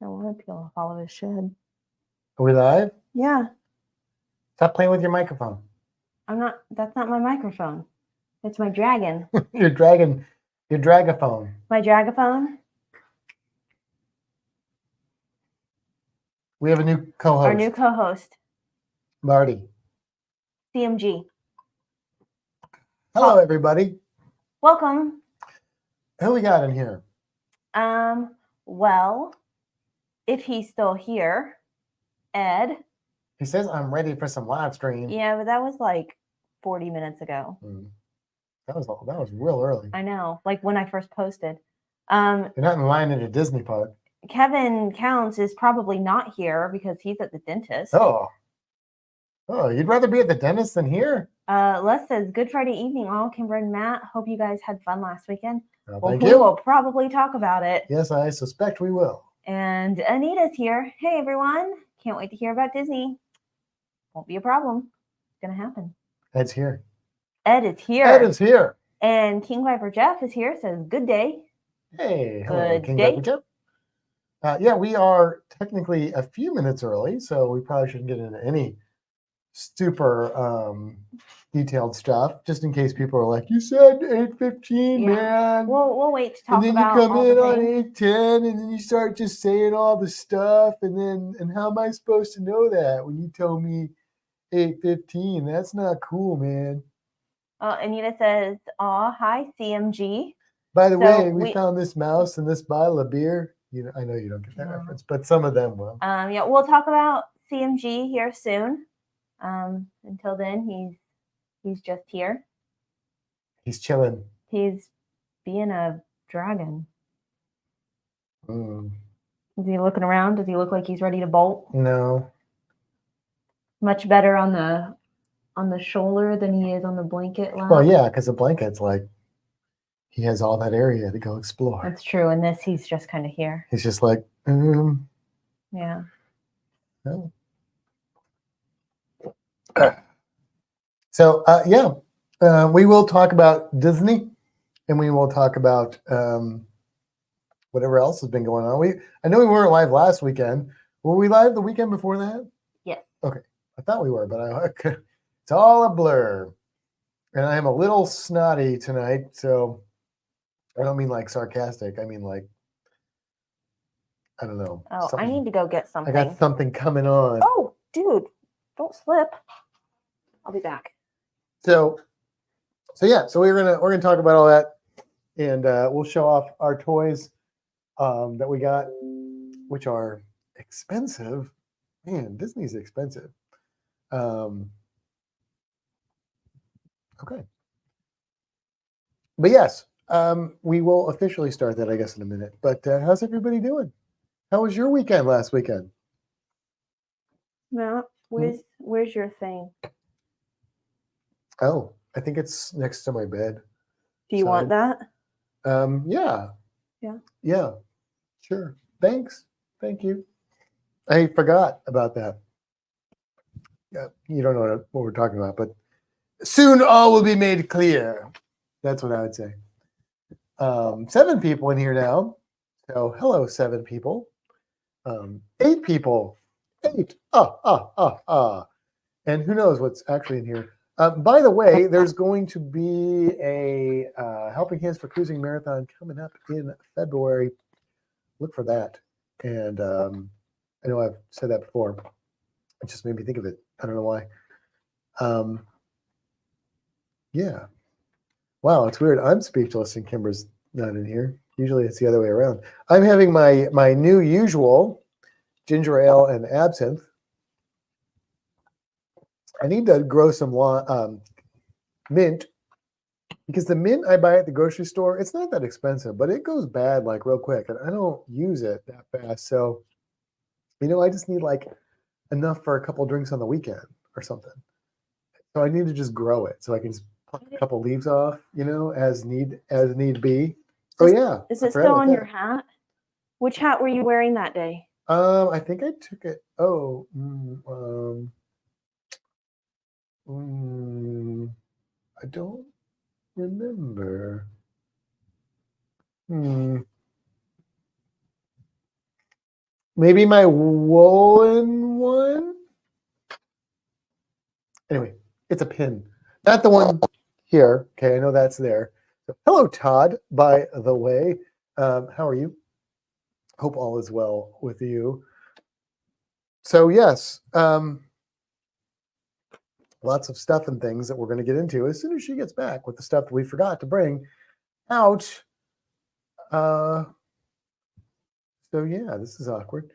I want to peel off all of his shed. Are we live? Yeah. Stop playing with your microphone. I'm not. That's not my microphone. It's my dragon. Your dragaphone. My dragaphone. We have a new co-host. Our new co-host, Marty. CMG. Hello, everybody. Welcome. Who we got in here? Well, if he's still here, Ed. He says I'm ready for some live stream. Yeah, but that was like 40 minutes ago. That was real early. I know, like when I first posted. You're not in line at a Disney park. Kevin Counts is probably not here because he's at the dentist. Oh, you'd rather be at the dentist than here? Les says, good Friday evening, all. Kimber and Matt. Hope you guys had fun last weekend. Thank we you. will probably talk about it. Yes, I suspect we will. And Anita's here. Hey, everyone. Can't wait to hear about Disney. Won't be a problem. It's going to happen. Ed's here. Ed is here. Ed is here. And King Viper Jeff is here. Says, good day. Hey, hello, good King day. Viper Jeff. Yeah, we are technically a few minutes early, so we probably shouldn't get into any super detailed stuff, just in case people are like, you said 8:15, man. We'll wait to talk about. And then you come in on 8:10, and then you start just saying all the stuff, and how am I supposed to know that when you told me 8:15? That's not cool, man. Anita says, hi, CMG. By the way, we found this mouse and this bottle of beer. I know you don't get that reference, but some of them will. Yeah, we'll talk about CMG here soon. Until then, he's just here. He's chilling. He's being a dragon. Is he looking around? Does he look like he's ready to bolt? No. Much better on the shoulder than he is on the blanket lap. Well, yeah, because the blanket's like he has all that area to go explore. That's true. And this, he's just kind of here. He's just like, yeah. Oh. So, we will talk about Disney, and we will talk about whatever else has been going on. I know we weren't live last weekend. Were we live the weekend before that? Yeah. Okay. I thought we were, but it's all a blur. And I am a little snotty tonight, so I don't mean like sarcastic. I mean like, I don't know. Oh, I need to go get something. I got something coming on. Oh, dude, don't slip. I'll be back. So we're gonna talk about all that, and we'll show off our toys that we got, which are expensive. Man, Disney's expensive. Okay, but yes, we will officially start that, I guess, in a minute. But how's everybody doing? How was your weekend last weekend? Matt, where's your thing? Oh, I think it's next to my bed. Do you want that? Yeah. Yeah. Yeah. Sure. Thanks. Thank you. I forgot about that. Yeah, you don't know what we're talking about, but soon all will be made clear. That's what I would say. 7 people in here now. So hello, 7 people. 8 people. 8. And who knows what's actually in here. By the way, there's going to be a Helping Hands for Cruising Marathon coming up in February. Look for that. And I know I've said that before. It just made me think of it. I don't know why. Yeah. Wow, it's weird. I'm speechless and Kimber's not in here. Usually it's the other way around. I'm having my new usual ginger ale and absinthe. I need to grow some mint, because the mint I buy at the grocery store, it's not that expensive, but it goes bad like real quick, and I don't use it that fast. So, I just need like enough for a couple drinks on the weekend or something. So I need to just grow it so I can just pluck a couple leaves off, as need be. Is it still on your hat? Which hat were you wearing that day? I think I took it. I don't remember. Maybe my woolen one. Anyway, it's a pin, not the one here. Okay, I know that's there. So, hello, Todd. By the way, how are you? Hope all is well with you. So yes, lots of stuff and things that we're going to get into as soon as she gets back with the stuff that we forgot to bring out. So yeah, this is awkward.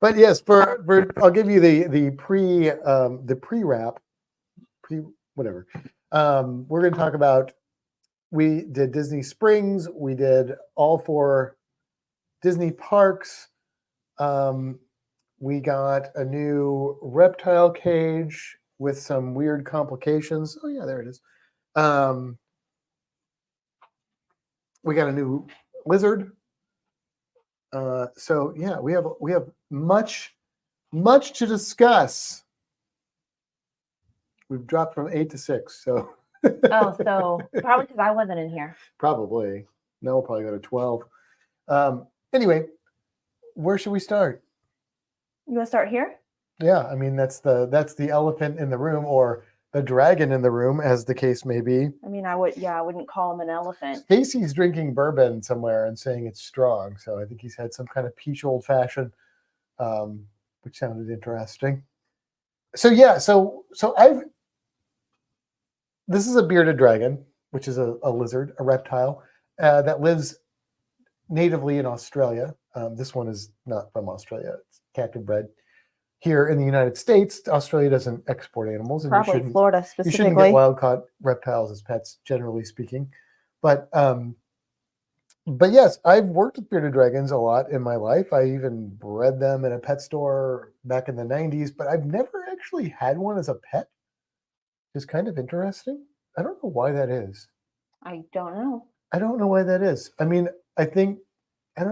But yes, for I'll give you the pre wrap, pre whatever. We're going to talk about. We did Disney Springs. We did all 4 Disney parks. We got a new reptile cage with some weird complications. Oh yeah, there it is. We got a new lizard. So yeah, we have much to discuss. We've dropped from 8 to 6. So Oh, so probably because I wasn't in here. probably. No, we'll probably go to 12. Anyway, where should we start? You want to start here? Yeah, I mean that's the elephant in the room, or the dragon in the room, as the case may be. I mean, I wouldn't call him an elephant. Stacy's drinking bourbon somewhere and saying it's strong, so I think he's had some kind of peach old fashioned, which sounded interesting. So yeah, so this is a bearded dragon, which is a lizard, a reptile that lives natively in Australia. This one is not from Australia; it's captive bred here in the United States. Australia doesn't export animals, and Probably Florida you specifically. shouldn't get wild caught reptiles as pets, generally speaking. But yes, I've worked with bearded dragons a lot in my life. I even bred them in a pet store back in the 90s, but I've never actually had one as a pet. It's kind of interesting. I don't know why that is. I don't know. I don't know why that is. I mean, I don't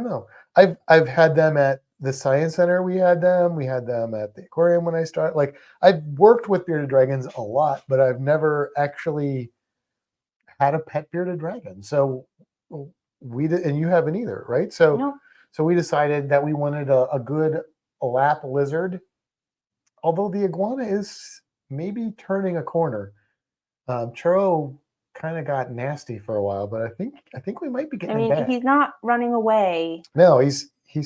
know. I've had them at the Science Center. We had them at the aquarium when I started. Like, I've worked with bearded dragons a lot, but I've never actually had a pet bearded dragon. So we did, and you haven't either, right? So Nope. So we decided that we wanted a good lap lizard, although the iguana is maybe turning a corner. Churro kind of got nasty for a while, but I think we might be getting him back. He's not running away. No, he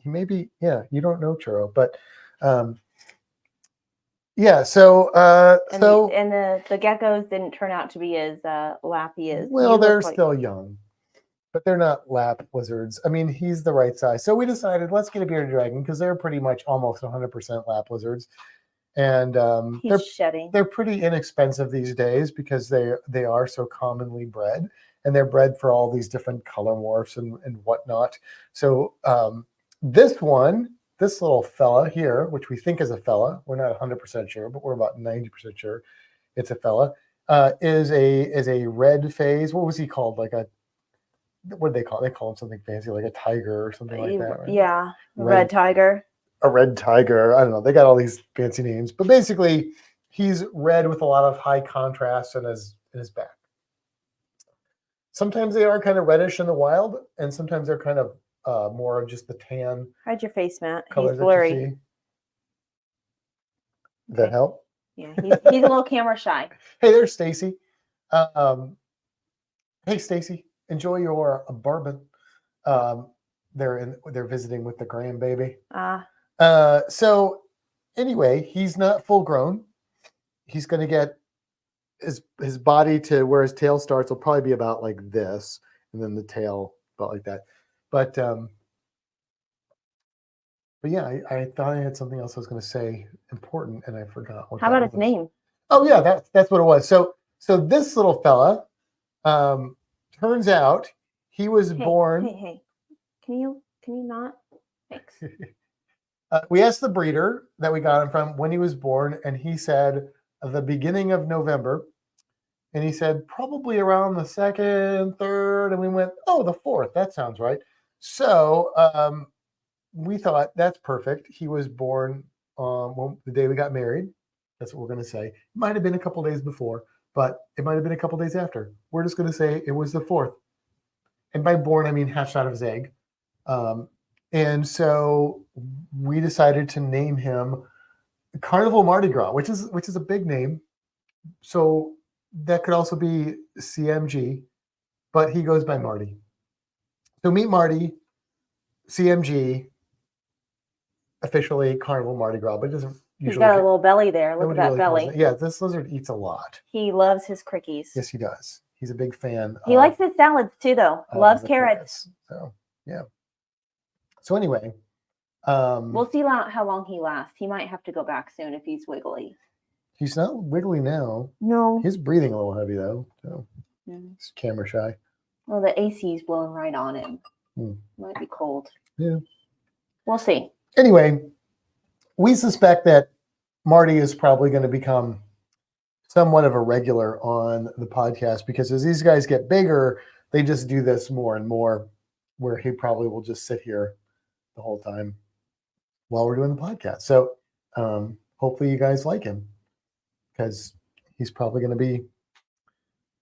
may be. Yeah, you don't know Churro, but yeah. So the geckos didn't turn out to be as lappy as. Well, they're still young, but they're not lap lizards. I mean, he's the right size. So we decided, let's get a bearded dragon, because they're pretty much almost 100% lap lizards. And they're pretty inexpensive these days because they are so commonly bred, and they're bred for all these different color morphs and whatnot. So this little fella here, which we think is a fella, we're not 100% sure, but we're about 90% sure it's a fella, is a red phase. What was he called? Like what do they call it? They call him something fancy, like a tiger or something like that, right? Yeah, red tiger. A red tiger. I don't know. They got all these fancy names, but basically he's red with a lot of high contrast in his back. Sometimes they are kind of reddish in the wild, and sometimes they're kind of more of just the tan. Hide your face, Matt. He's blurry. Does that help? Yeah, he's a little camera shy. Hey, there's Stacy. Hey, Stacy, enjoy your bourbon. They're visiting with the grandbaby. So anyway, he's not full grown. He's going to get his body to where his tail starts will probably be about like this, and then the tail about like that. But yeah, I thought I had something else I was going to say important, and I forgot. How about his name? Oh yeah, that's what it was. So this little fella, turns out he was born. Hey, can you not? Thanks. We asked the breeder that we got him from when he was born, and he said the beginning of November. And he said probably around the 2nd, 3rd, and we went, oh, the 4th. That sounds right. So we thought that's perfect. He was born the day we got married. That's what we're going to say. It might have been a couple days before, but it might have been a couple days after. We're just going to say it was the 4th. And by born, I mean hatched out of his egg. And so we decided to name him Carnival Mardi Gras, which is a big name. So that could also be CMG, but he goes by Marty. So meet Marty, CMG, officially Carnival Mardi Gras, but it doesn't He's usually. got a little belly there. Look at Nobody that really calls belly. it. Yeah, this lizard eats a lot. He loves his crickies. Yes, he does. He's a big fan. He likes his salads too, though. Loves the carrots. So yeah. So anyway, We'll see how long he lasts. He might have to go back soon if he's wiggly. he's not wiggly now. No. He's breathing a little heavy though. So he's camera shy. Well, the AC is blowing right on him. Might be cold. Yeah. We'll see. Anyway, we suspect that Marty is probably going to become somewhat of a regular on the podcast because as these guys get bigger, they just do this more and more, where he probably will just sit here the whole time while we're doing the podcast. So hopefully you guys like him because he's probably going to be,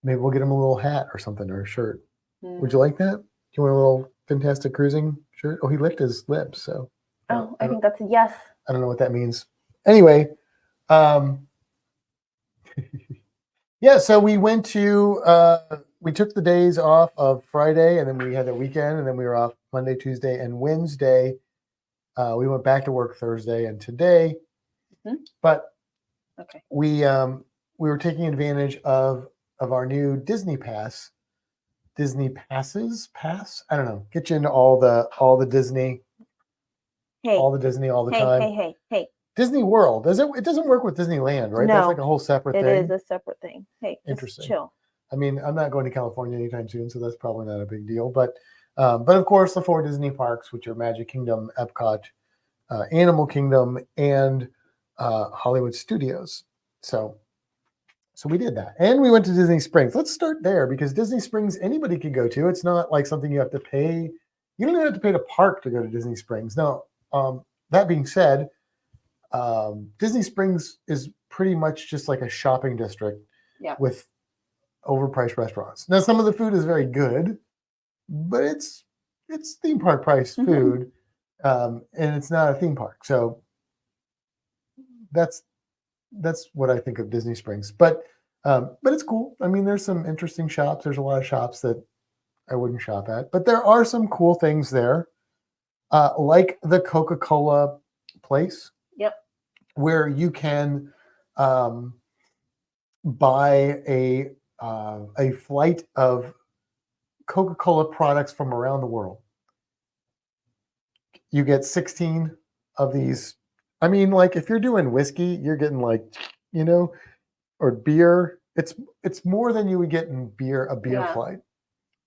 maybe we'll get him a little hat or something or a shirt. Would you like that? Do you want a little Fantastic Cruising shirt? Oh, he licked his lips. So I think that's a yes. I don't know what that means. Anyway, yeah, so we went to, we took the days off of Friday and then we had the weekend and then we were off Monday, Tuesday, and Wednesday. We went back to work Thursday and today, but we were taking advantage of our new Disney Pass. Disney Passes? Pass? I don't know. Get you into all the Disney. Hey. All the Disney all the time. Hey. Disney World. It doesn't work with Disneyland, right? No, that's like a whole separate thing. It is a separate thing. Hey, interesting. Chill. I mean, I'm not going to California anytime soon, so that's probably not a big deal. But of course, the 4 Disney parks, which are Magic Kingdom, Epcot, Animal Kingdom, and Hollywood Studios. So we did that, and we went to Disney Springs. Let's start there because Disney Springs anybody could go to. It's not like something you have to pay. You don't even have to pay to park to go to Disney Springs. Now, that being said, Disney Springs is pretty much just like a shopping district with overpriced restaurants. Now, some of the food is very good, but it's theme park price food, and it's not a theme park. So that's what I think of Disney Springs. But it's cool. I mean, there's some interesting shops. There's a lot of shops that I wouldn't shop at, but there are some cool things there, like the Coca-Cola place. Yep. Where you can buy a flight of Coca-Cola products from around the world. You get 16 of these. I mean, like if you're doing whiskey, you're getting like, or beer. It's more than you would get in a beer flight,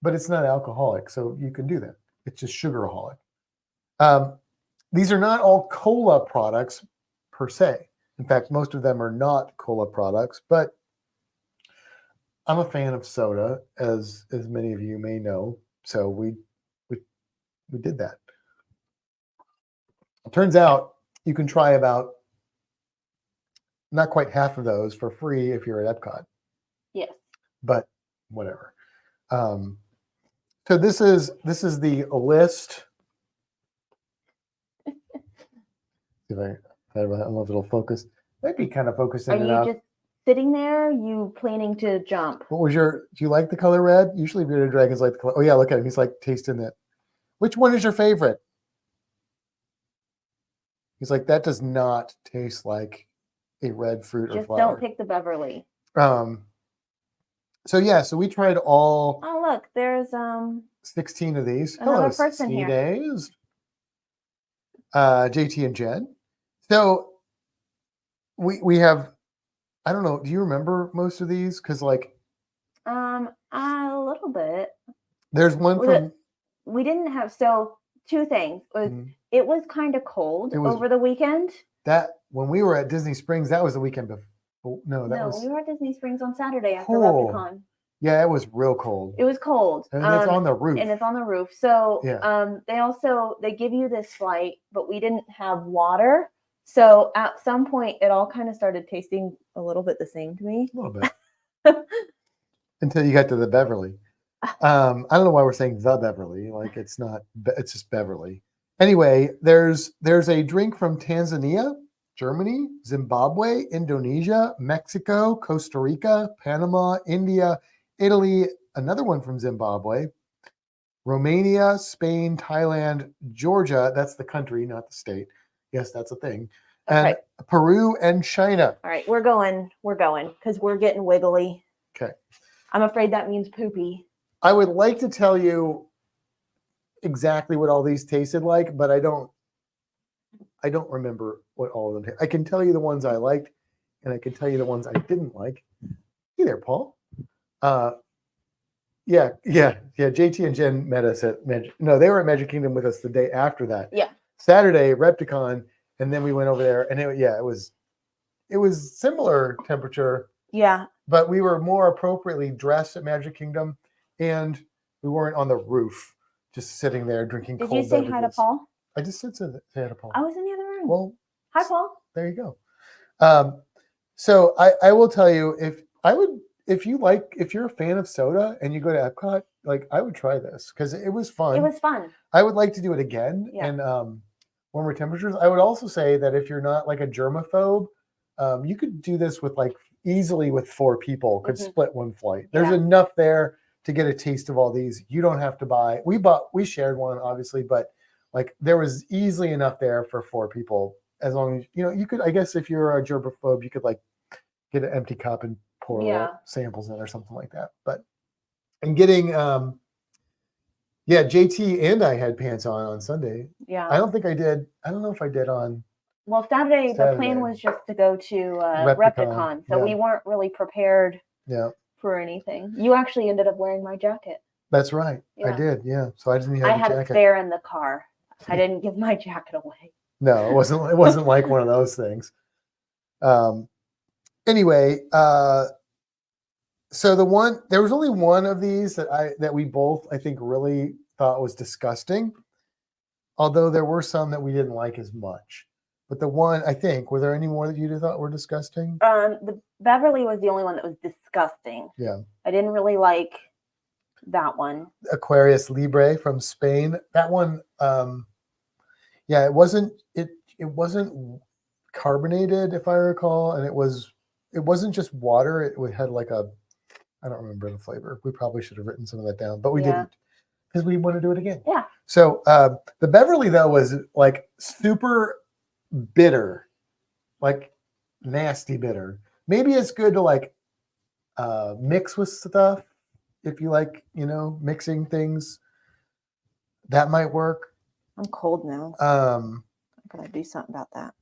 but it's not alcoholic, so you can do that. It's just sugaraholic. These are not all cola products per se. In fact, most of them are not cola products, but I'm a fan of soda, as many of you may know. So we did that. It turns out you can try about not quite half of those for free if you're at Epcot. Yes. But whatever. So this is the list. If I don't know if it'll focus. Might be kind of focusing it out. Are you just sitting there? You planning to jump? Do you like the color red? Usually bearded dragons like the color. Oh yeah, look at him. He's like tasting it. Which one is your favorite? He's like, that does not taste like a red fruit or flower. Just don't pick the Beverly. So we tried all. Oh look, there's 16 of these. Another person here. Days. JT and Jen. So we have, I don't know, do you remember most of these? Because like a little bit. There's one from we didn't have, so 2 things. It was kind of cold over the weekend. That when we were at Disney Springs, that was the weekend before. No, we were at Disney Springs on Saturday after ReptiCon. Yeah, it was real cold. It was cold. And it's on the roof. And it's on the roof. So they give you this flight, but we didn't have water. So at some point, it all kind of started tasting a little bit the same to me. A little bit. Until you got to the Beverly. I don't know why we're saying the Beverly. Like it's not. It's just Beverly. Anyway, there's a drink from Tanzania, Germany, Zimbabwe, Indonesia, Mexico, Costa Rica, Panama, India, Italy, another one from Zimbabwe, Romania, Spain, Thailand, Georgia, that's the country, not the state. Yes, that's a thing. And Okay. Peru and China. All right, we're going because we're getting wiggly. Okay. I'm afraid that means poopy. I would like to tell you exactly what all these tasted like, but I don't remember what all of them. I can tell you the ones I liked, and I can tell you the ones I didn't like. Hey there, Paul. Yeah. JT and Jen met us at they were at Magic Kingdom with us the day after that. Yeah. Saturday, Repticon, and then we went over there, and it was similar temperature. Yeah. But we were more appropriately dressed at Magic Kingdom, and we weren't on the roof, just sitting there drinking cold beverages. Did you say hi to Paul? I just said say hi to Paul. I was in the other room. Well, hi, Paul. There you go. So I will tell you, if you're a fan of soda and you go to Epcot, like I would try this because it was fun. It was fun. I would like to do it again. Yeah. And warmer temperatures. I would also say that if you're not like a germaphobe, you could do this with easily with 4 people, could split one flight. There's enough there to get a taste of all these. You don't have to buy. We shared one obviously, but there was easily enough there for 4 people. As long as you could, I guess if you're a germaphobe, you could get an empty cup and pour little samples in or something like that. But and getting JT and I had pants on Sunday. Yeah. I don't think I did. I don't know if I did on. Well, Saturday the plan was just to go to Repticon, so we weren't really prepared for anything. You actually ended up wearing my jacket. That's right. Yeah. I did, yeah. So I didn't have I had a spare in the car. I didn't give my jacket away. No, it wasn't like one of those things. Anyway, so there was only one of these that we both I think really thought was disgusting. Although there were some that we didn't like as much. But the one, I think, were there any more that you thought were disgusting? The Beverly was the only one that was disgusting. Yeah. I didn't really like that one. Aquarius Libre from Spain. That one, it wasn't carbonated, if I recall, and it wasn't just water. It had I don't remember the flavor. We probably should have written some of that down, but we didn't because we want to do it again. Yeah. So the Beverly though was super bitter, nasty bitter. Maybe it's good to mix with stuff if you mixing things. That might work. I'm cold now. I'm gonna do something about that.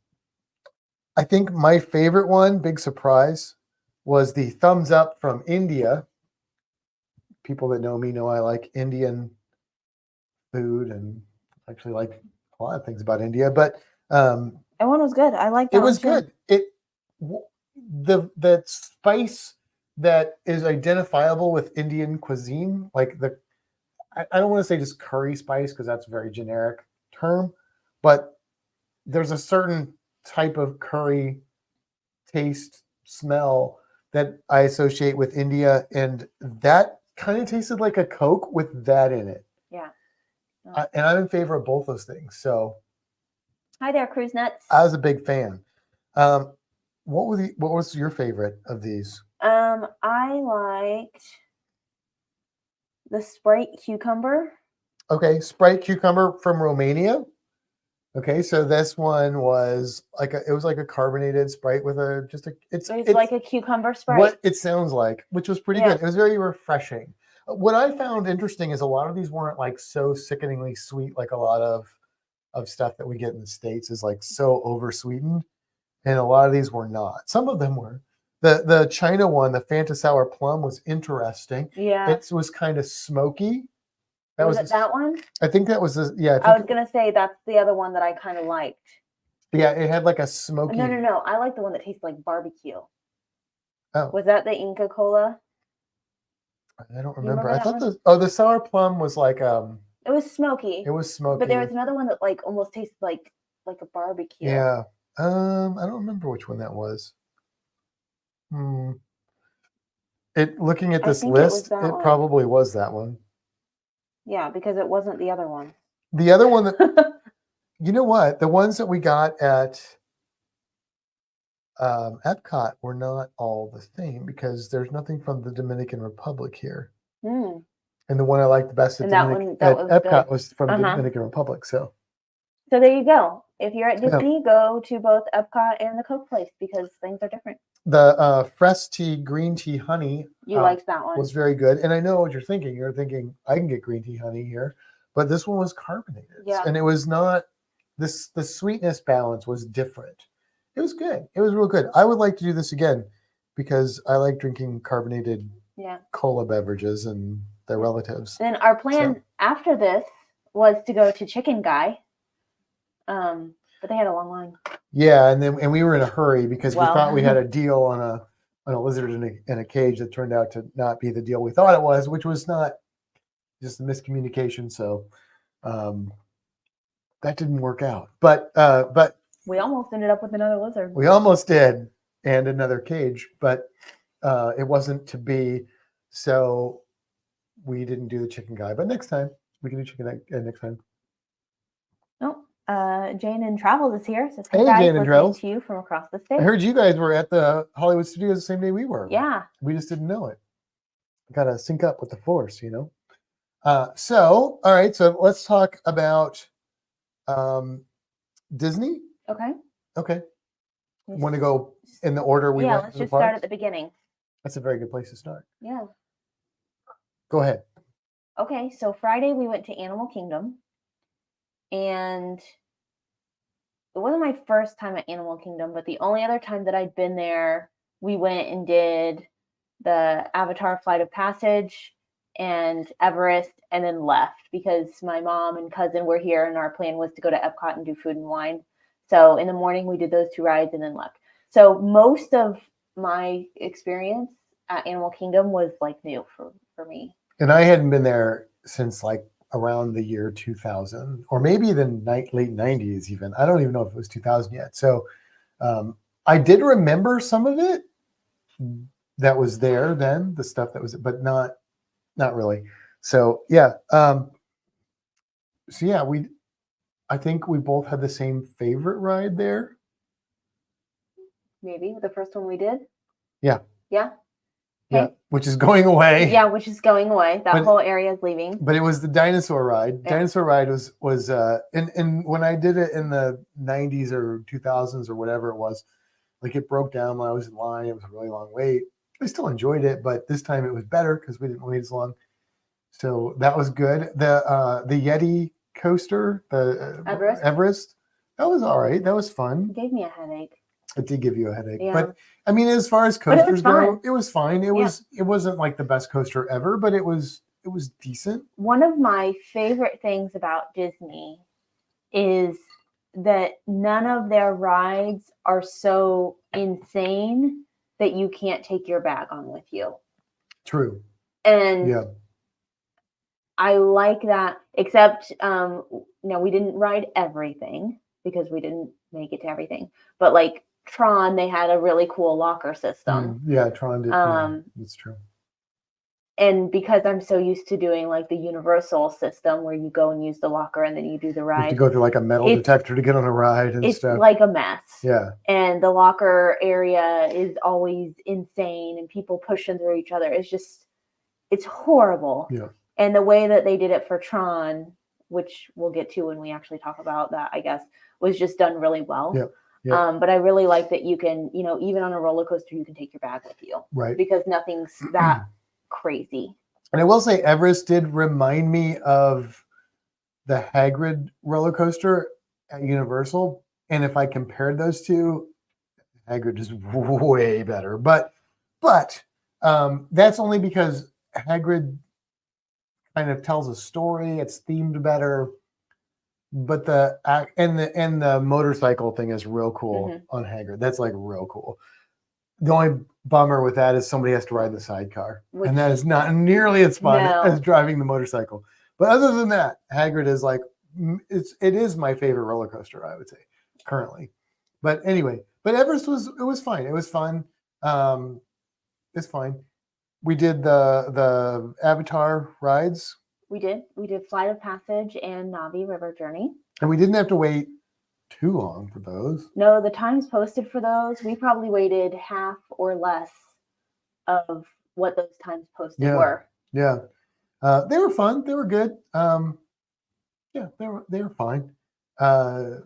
I think my favorite one, big surprise, was the thumbs up from India. People that know me know I like Indian food and actually like a lot of things about India, but that one was good. I like that. It was good. The spice that is identifiable with Indian cuisine, I don't want to say just curry spice because that's a very generic term, but there's a certain type of curry taste, smell that I associate with India, and that kind of tasted like a Coke with that in it. Yeah. And I'm in favor of both those things. So, hi there, Cruise Nuts. I was a big fan. What was your favorite of these? I liked the Sprite cucumber. Okay, Sprite cucumber from Romania. Okay, so this one was it was like a carbonated Sprite with it's like a cucumber Sprite. What it sounds like, which was pretty good. It was very refreshing. What I found interesting is a lot of these weren't so sickeningly sweet like a lot of stuff that we get in the States is so over sweetened, and a lot of these were not. Some of them were. The China one, the Fanta Sour Plum, was interesting. Yeah, it was kind of smoky. Was it that one? I think that was I was gonna say that's the other one that I kind of liked. Yeah, it had a smoky. No. I like the one that tastes like barbecue. Oh, was that the Inca Cola? I don't remember. I thought the Sour Plum was it was smoky. It was smoky. But there was another one that almost tasted like a barbecue. Yeah. I don't remember which one that was. Looking at this list, it probably was that one. Yeah, because it wasn't the other one. The other one that You know what? The ones that we got at Epcot were not all the same because there's nothing from the Dominican Republic here. Mm. And the one I liked the best at, And that was Epcot good. was from Dominican Republic. So there you go. If you're at Disney, go to both Epcot and the Coke Place because things are different. The fresh tea, green tea, honey. You liked that one. Was very good. And I know what you're thinking. You're thinking, I can get green tea honey here. But this one was carbonated. Yeah. And it was not, the sweetness balance was different. It was good. It was real good. I would like to do this again because I like drinking carbonated cola beverages and their relatives. And our plan after this was to go to Chicken Guy. But they had a long line. Yeah, and we were in a hurry because we thought we had a deal on a lizard in a cage that turned out to not be the deal we thought it was, which was not, just a miscommunication. So that didn't work out. But we almost ended up with another lizard. We almost did, and another cage, but it wasn't to be. So we didn't do the Chicken Guy. But next time we can do Chicken Guy next time. Jane and Travels is here. Says, hey, guys, Jane and Travels. To you from across the state. I heard you guys were at the Hollywood Studios the same day we were. Yeah. We just didn't know it. Got to sync up with the force, you know. So, all right. So let's talk about Disney. Okay. Okay. Want to go in the order we went? Yeah, let's just start at the beginning. That's a very good place to start. Yeah. Go ahead. Okay, so Friday we went to Animal Kingdom. And it wasn't my first time at Animal Kingdom, but the only other time that I'd been there, we went and did the Avatar Flight of Passage and Everest and then left because my mom and cousin were here and our plan was to go to Epcot and do Food and Wine. So in the morning we did those two rides and then left. So most of my experience at Animal Kingdom was like new for me. And I hadn't been there since like around the year 2000 or maybe the late 90s even. I don't even know if it was 2000 yet. So I did remember some of it that was there then, the stuff that was, but not really. So yeah. I think we both had the same favorite ride there. Maybe the first one we did. Yeah. Yeah. Okay. Yeah, which is going away. Yeah, which is going away. That whole area is leaving. But it was the dinosaur ride. Yeah. Dinosaur ride was and when I did it in the 90s or 2000s or whatever it was, like it broke down when I was in line. It was a really long wait. I still enjoyed it, but this time it was better because we didn't wait as long. So that was good. The Yeti coaster, the Everest, that was all right. That was fun. It gave me a headache. It did give you a headache. Yeah. But I mean, as far as coasters go, it was fine. It wasn't like the best coaster ever, but it was decent. One of my favorite things about Disney is that none of their rides are so insane that you can't take your bag on with you. True. And I like that, except we didn't ride everything because we didn't make it to everything. But like Tron, they had a really cool locker system. Yeah, Tron did. That's true. And because I'm so used to doing like the Universal system where you go and use the locker and then you do the ride. You have to go through like a metal detector to get on a ride and stuff. It's like a mess. Yeah. And the locker area is always insane and people pushing through each other. It's horrible. Yeah. And the way that they did it for Tron, which we'll get to when we actually talk about that, I guess, was just done really well. Yeah. Yeah. But I really like that you can, even on a roller coaster, you can take your bag with you. Right. Because nothing's that crazy. And I will say Everest did remind me of the Hagrid roller coaster at Universal. And if I compared those two, Hagrid is way better. But that's only because Hagrid kind of tells a story. It's themed better. But the motorcycle thing is real cool on Hagrid. That's like real cool. The only bummer with that is somebody has to ride the sidecar, and that is not nearly as fun as driving the motorcycle. But other than that, Hagrid is like it is my favorite roller coaster, I would say, currently. But anyway, Everest was fine. It was fun. It's fine. We did the Avatar rides. We did Flight of Passage and Na'vi River Journey. And we didn't have to wait too long for those. No, the times posted for those, we probably waited half or less of what those times posted were. Yeah. They were fun. They were good. Yeah, they were fine. Yeah.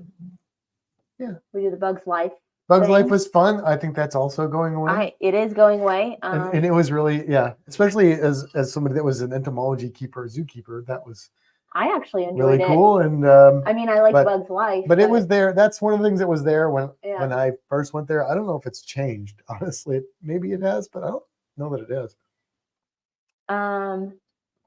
We did the Bugs Life. Bugs Life was fun. I think that's also going away. It is going away. And it was really, especially as somebody that was an entomology keeper, zookeeper, that was I actually enjoyed really cool. And I mean, I like Bugs Life. But it was there. That's one of the things that was there when I first went there. I don't know if it's changed, honestly. Maybe it has, but I don't know that it is.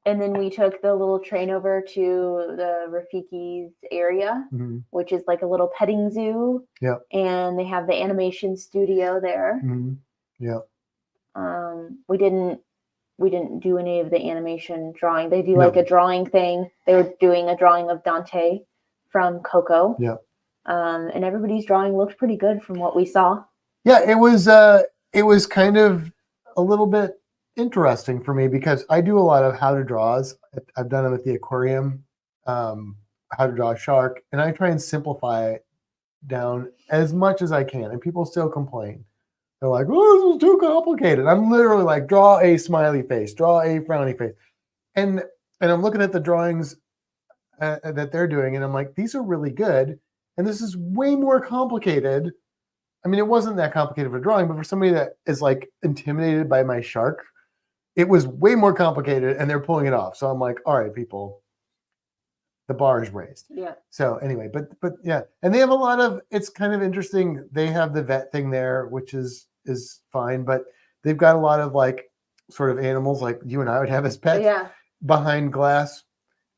And then we took the little train over to the Rafiki's area, which is like a little petting zoo. Yeah. And they have the animation studio there. Yeah. We didn't do any of the animation drawing. They do like a drawing thing. They were doing a drawing of Dante from Coco. Yeah. And everybody's drawing looked pretty good from what we saw. Yeah, it was kind of a little bit interesting for me because I do a lot of how to draws. I've done them at the aquarium, how to draw a shark, and I try and simplify it down as much as I can. And people still complain. They're like, "Oh, this is too complicated." I'm literally like, draw a smiley face, draw a frowny face, and I'm looking at the drawings that they're doing, and I'm like, these are really good, and this is way more complicated. I mean, it wasn't that complicated of a drawing, but for somebody that is like intimidated by my shark, it was way more complicated, and they're pulling it off. So I'm like, all right, people, the bar is raised. Yeah. So anyway, but yeah, and they have a lot of. It's kind of interesting. They have the vet thing there, which is fine, but they've got a lot of like sort of animals like you and I would have as pets behind glass.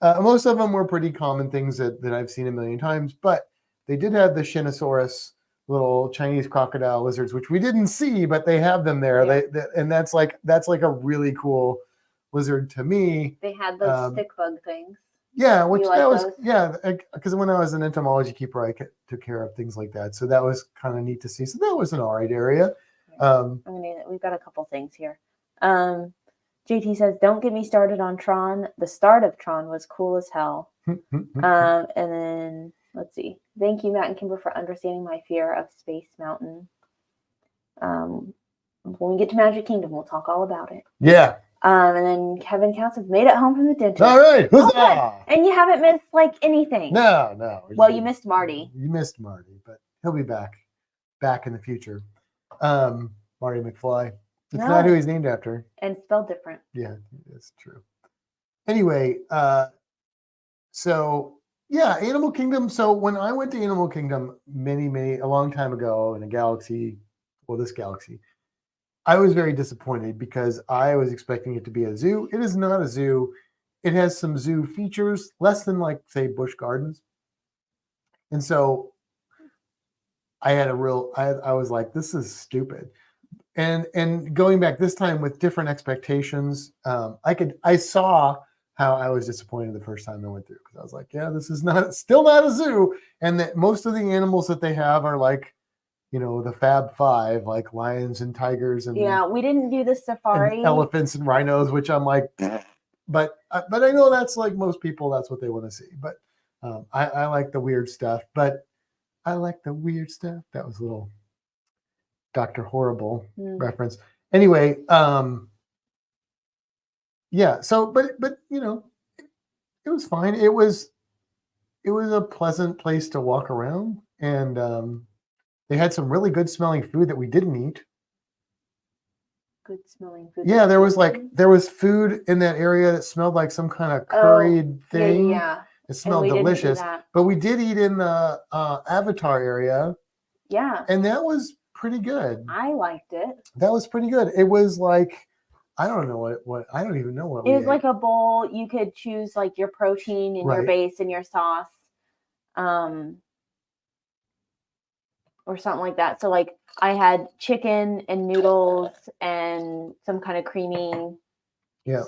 Most of them were pretty common things that I've seen a million times, but they did have the Shinosaurus, little Chinese crocodile lizards, which we didn't see, but they have them there. And that's like a really cool lizard to me. They had those stick bug things. Yeah, which that was because when I was an entomology keeper, I took care of things like that. So that was kind of neat to see. So that was an all right area. We've got a couple things here. JT says, "Don't get me started on Tron. The start of Tron was cool as hell." And then let's see. Thank you, Matt and Kimber, for understanding my fear of Space Mountain. When we get to Magic Kingdom, we'll talk all about it. Yeah. And then Kevin Counts has made it home from the dentist. All right. Huzzah! And you haven't missed like anything. No. Well, you missed Marty. You missed Marty, but he'll be back in the future. Marty McFly. It's not who he's named after. And spelled different. Yeah, that's true. Anyway, so yeah, Animal Kingdom. So when I went to Animal Kingdom a long time ago in this galaxy, I was very disappointed because I was expecting it to be a zoo. It is not a zoo. It has some zoo features, less than like, say, Busch Gardens. And so I was like, this is stupid. And going back this time with different expectations, I saw how I was disappointed the first time I went through because I was like, yeah, this is still not a zoo. And that most of the animals that they have are like, the Fab Five, like lions and tigers and we didn't do the safari, and elephants and rhinos, which I'm like, but I know that's like most people, that's what they want to see. But I like the weird stuff. But I like the weird stuff. That was a little Dr. Horrible reference. Anyway, yeah. So, but it was fine. It was a pleasant place to walk around, and they had some really good smelling food that we didn't eat. Good smelling food. Yeah, there was food in that area that smelled like some kind of curried thing. Yeah. It smelled delicious. But we did eat in the Avatar area. Yeah. And that was pretty good. I liked it. That was pretty good. It was like, I don't know what I don't even know what it was like a bowl. You could choose like your protein and your base and your sauce. Or something like that. So like I had chicken and noodles and some kind of creamy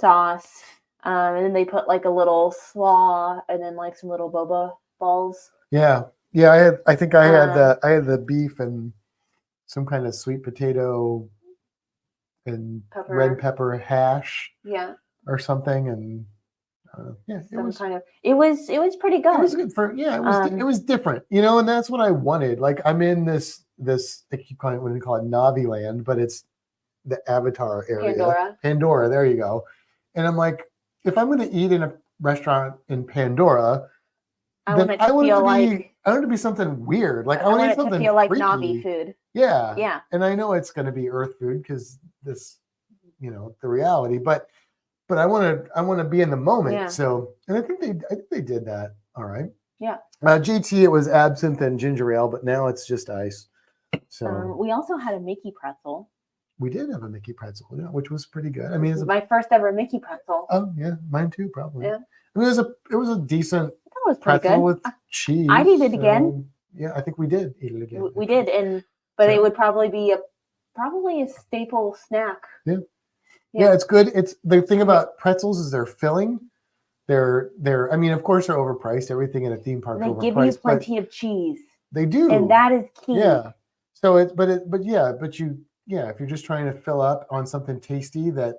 sauce. And then they put like a little slaw and then like some little boba balls. Yeah. Yeah. I had the beef and some kind of sweet potato and red pepper hash. Yeah. Or something. And Yeah, some kind of. It was pretty good. It was good for it was different, and that's what I wanted. Like I'm in this I keep calling it when they call it Navi Land, but it's the Avatar area. Pandora, there you go. And I'm like, if I'm going to eat in a restaurant in Pandora, I want it to be something weird. Like I want it to feel like Navi food. Yeah. Yeah. And I know it's going to be Earth food because this, the reality, but I want to be in the moment. Yeah. So, and I think they did that. All right. Yeah. GT, it was absinthe and ginger ale, but now it's just ice. So we also had a Mickey pretzel. We did have a Mickey pretzel, which was pretty good. I mean, it was my first ever Mickey pretzel. Oh yeah, mine too, probably. Yeah. I mean, it was a decent pretzel good. With cheese. I'd eat it again. Yeah, I think we did eat it again. We did, but it would probably be a staple snack. Yeah. Yeah, it's good. It's the thing about pretzels is they're filling. They're I mean, of course they're overpriced. Everything in a theme park is overpriced. They give you plenty of cheese. They do. And that is key. Yeah. So if you're just trying to fill up on something tasty that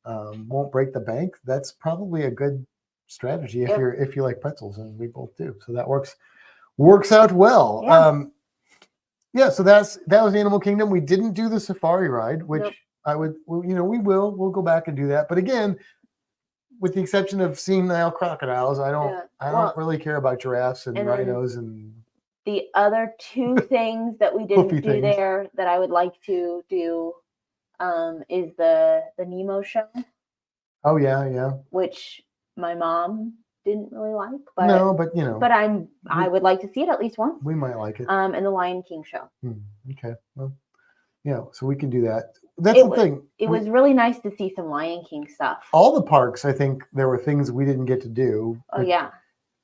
won't break the bank, that's probably a good strategy if you like pretzels, and we both do. So that works out well. Yeah. So that was Animal Kingdom. We didn't do the safari ride, which we'll go back and do that. But again, with the exception of seeing Nile crocodiles, I don't really care about giraffes and rhinos and. The other two things that we didn't do there that I would like to do is the Nemo show. Oh yeah. Which my mom didn't really like, but but I would like to see it at least once. We might like it. And the Lion King show. Okay. Well, so we can do that. That's the thing. It was really nice to see some Lion King stuff. All the parks, I think there were things we didn't get to do. Oh yeah.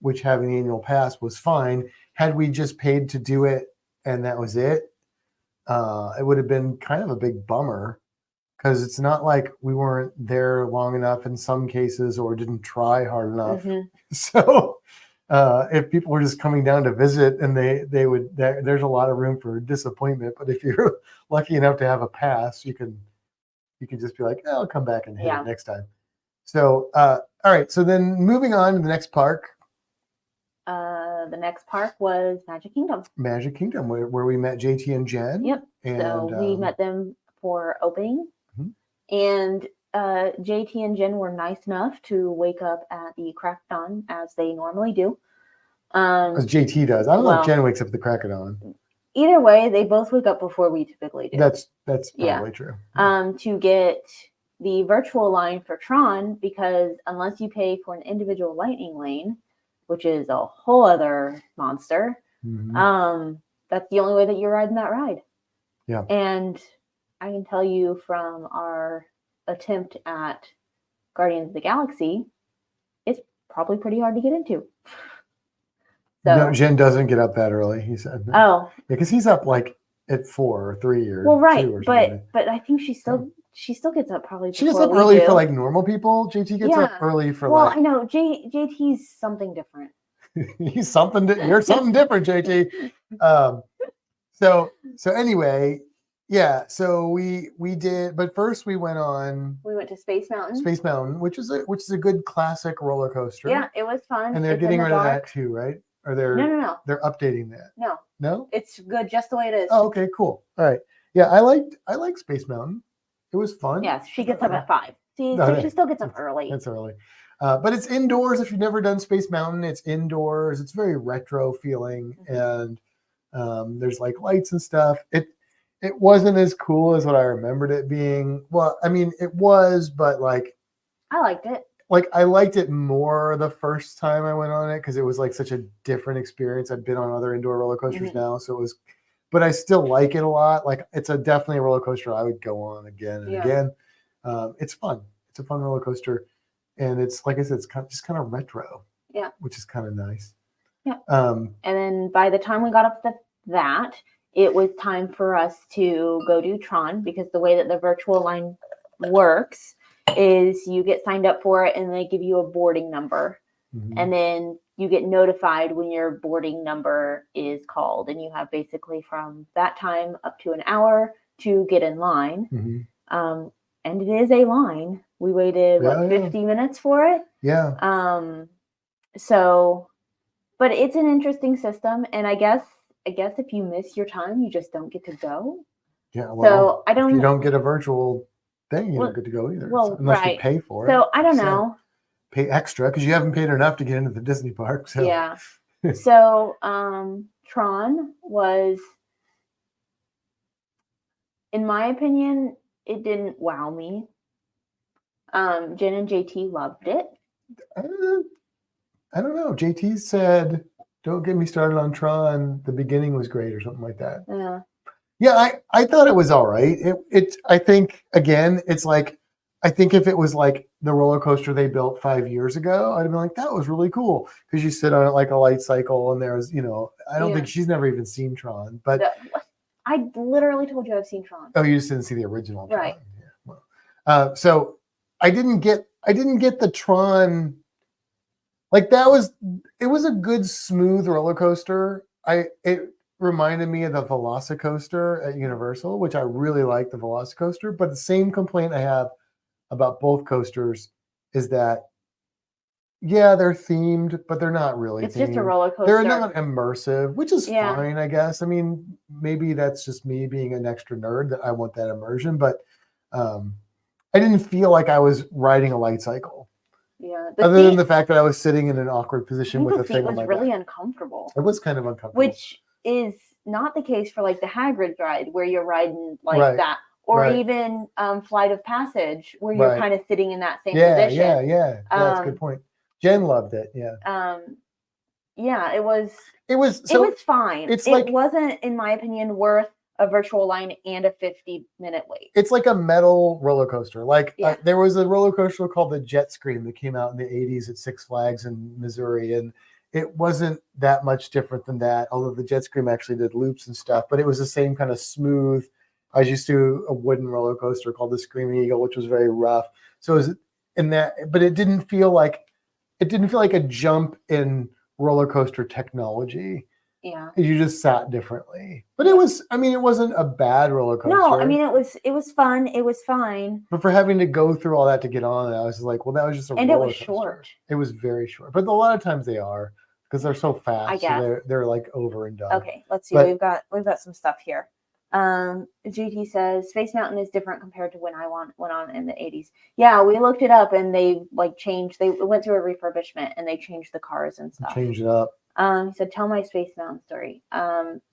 Which having the annual pass was fine. Had we just paid to do it and that was it, it would have been kind of a big bummer because it's not like we weren't there long enough in some cases or didn't try hard enough. Mm-hmm. So if people were just coming down to visit and they would, there's a lot of room for disappointment. But if you're lucky enough to have a pass, you can just be like, I'll come back and hit it next time. So, all right. So then moving on to the next park. The next park was Magic Kingdom. Magic Kingdom, where we met JT and Jen. Yep. And, so we met them for opening. Mm-hmm. And JT and Jen were nice enough to wake up at the crack of dawn as they normally do. As JT does. I don't know if Jen wakes up at the crack of dawn. Either way, they both wake up before we typically do. That's probably true. To get the virtual line for Tron, because unless you pay for an individual lightning lane, which is a whole other monster, that's the only way that you're riding that ride. Yeah. And I can tell you from our attempt at Guardians of the Galaxy, it's probably pretty hard to get into. So, no, Jen doesn't get up that early, he said. Oh. Yeah, because he's up like at 4 or 3 or well, right, 2 or something. But I think she still gets up probably. She gets up early for like normal people. JT gets up early for I know JT's something different. He's something. You're something different, JT. So anyway, yeah. So we did, but first we went to Space Mountain. Space Mountain, which is a good classic roller coaster. Yeah, it was fun. And they're getting rid of that too, right? Or No. They're updating that. No. It's good just the way it is. Oh, okay, cool. All right. Yeah, I liked Space Mountain. It was fun. Yes, she gets up at 5. See, she still gets up early. It's early. But it's indoors. If you've never done Space Mountain, it's indoors. It's very retro feeling, and there's like lights and stuff. It wasn't as cool as what I remembered it being. Well, I mean, it was, but like I liked it. Like I liked it more the first time I went on it because it was like such a different experience. I've been on other indoor roller coasters now, so it was. But I still like it a lot. Like it's definitely a roller coaster I would go on again and again. It's fun. It's a fun roller coaster. And it's like I said, it's just kind of retro. Yeah. Which is kind of nice. Yeah. And then by the time we got up to that, it was time for us to go do Tron because the way that the virtual line works is you get signed up for it and they give you a boarding number. Mm-hmm. And then you get notified when your boarding number is called. And you have basically from that time up to an hour to get in line. Mm-hmm. And it is a line. We waited 50 minutes for it. Yeah. So, but it's an interesting system, and I guess if you miss your time, you just don't get to go. Yeah. Well, So if you don't get a virtual thing, you don't get to go either. Well, unless right. you pay for it. So I don't know. Pay extra because you haven't paid enough to get into the Disney park. So yeah. So Tron was, in my opinion, it didn't wow me. Jen and JT loved it. I don't know. JT said, "Don't get me started on Tron. The beginning was great," or something like that. Yeah. Yeah, I thought it was all right. I think again, it's like, I think if it was like the roller coaster they built 5 years ago, I'd have been like, that was really cool because you sit on it like a light cycle, and there's, I don't think she's never even seen Tron, but I literally told you I've seen Tron. Oh, you just didn't see the original Tron. Right. Yeah. Well, so I didn't get the Tron. Like it was a good smooth roller coaster. It reminded me of the Velocicoaster at Universal, which I really like the Velocicoaster. But the same complaint I have about both coasters is that, yeah, they're themed, but they're not really. It's themed. just a roller coaster. They're not immersive, which is fine, I guess. I mean, maybe that's just me being an extra nerd that I want that immersion, but I didn't feel like I was riding a light cycle. Yeah. Other than the fact that I was sitting in an awkward position with a thing on my back. The seat was really uncomfortable. It was kind of uncomfortable. Which is not the case for like the Hagrid ride where you're riding like that. Or even Flight of Passage where you're kind of sitting in that same position. Yeah. That's a good point. Jen loved it. Yeah. Yeah, it was fine. It wasn't, in my opinion, worth a virtual line and a 50-minute wait. It's like a metal roller coaster. Like there was a roller coaster called the Jet Scream that came out in the 80s at Six Flags in Missouri, and it wasn't that much different than that, although the Jet Scream actually did loops and stuff, but it was the same kind of smooth. I was used to a wooden roller coaster called the Screaming Eagle, which was very rough. So it was in that, but it didn't feel like a jump in roller coaster technology. Yeah. You just sat differently. But it wasn't a bad roller coaster. No, I mean, it was fun. It was fine. But for having to go through all that to get on it, I was like, well, that was just a roller coaster. And it was short. It was very short. But a lot of times they are, because they're so fast. I guess. So they're like over and done. Okay, let's see. We've got some stuff here. GT says Space Mountain is different compared to when I went on in the 80s. Yeah, we looked it up, and they changed. They went through a refurbishment, and they changed the cars and stuff. Changed it up. He said, "Tell my Space Mountain story."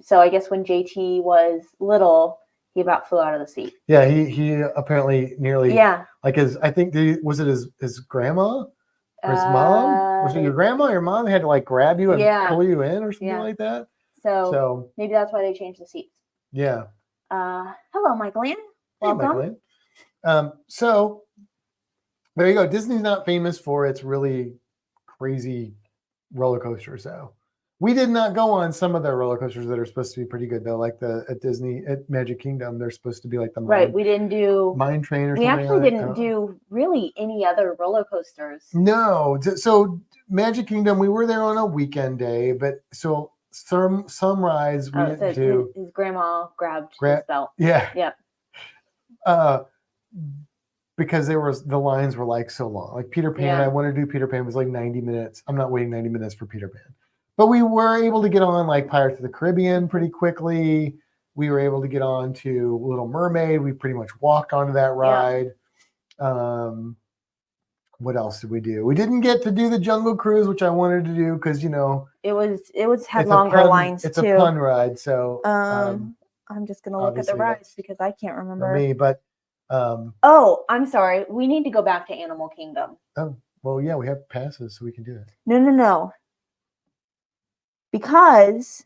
So I guess when JT was little, he about flew out of the seat. Yeah, he apparently nearly. Yeah. Like I think was it his grandma or his mom? Was it your grandma or your mom had to grab you and pull you in or something like that? So maybe that's why they changed the seats. Yeah. Hello, Michael Ann. Welcome. Hey, Michael Ann. So there you go. Disney's not famous for its really crazy roller coasters, though. We did not go on some of their roller coasters that are supposed to be pretty good, though. Like at Disney, at Magic Kingdom, they're supposed to be like the we didn't do Mine Train or something. We actually didn't do really any other roller coasters. No. So Magic Kingdom, we were there on a weekend day, but so some rides we didn't do. His grandma grabbed his belt. Yeah. Yep. Because the lines were so long. Like Peter Pan, I wanted to do Peter Pan, it was 90 minutes. I'm not waiting 90 minutes for Peter Pan. But we were able to get on Pirates of the Caribbean pretty quickly. We were able to get on to Little Mermaid. We pretty much walked onto that ride. Yeah. What else did we do? We didn't get to do the Jungle Cruise, which I wanted to do because it had longer lines. It's a pun ride, so I'm just gonna look at the rides because I can't remember. Me, but I'm sorry. We need to go back to Animal Kingdom. Oh, well, yeah, we have passes, so we can do that. No. Because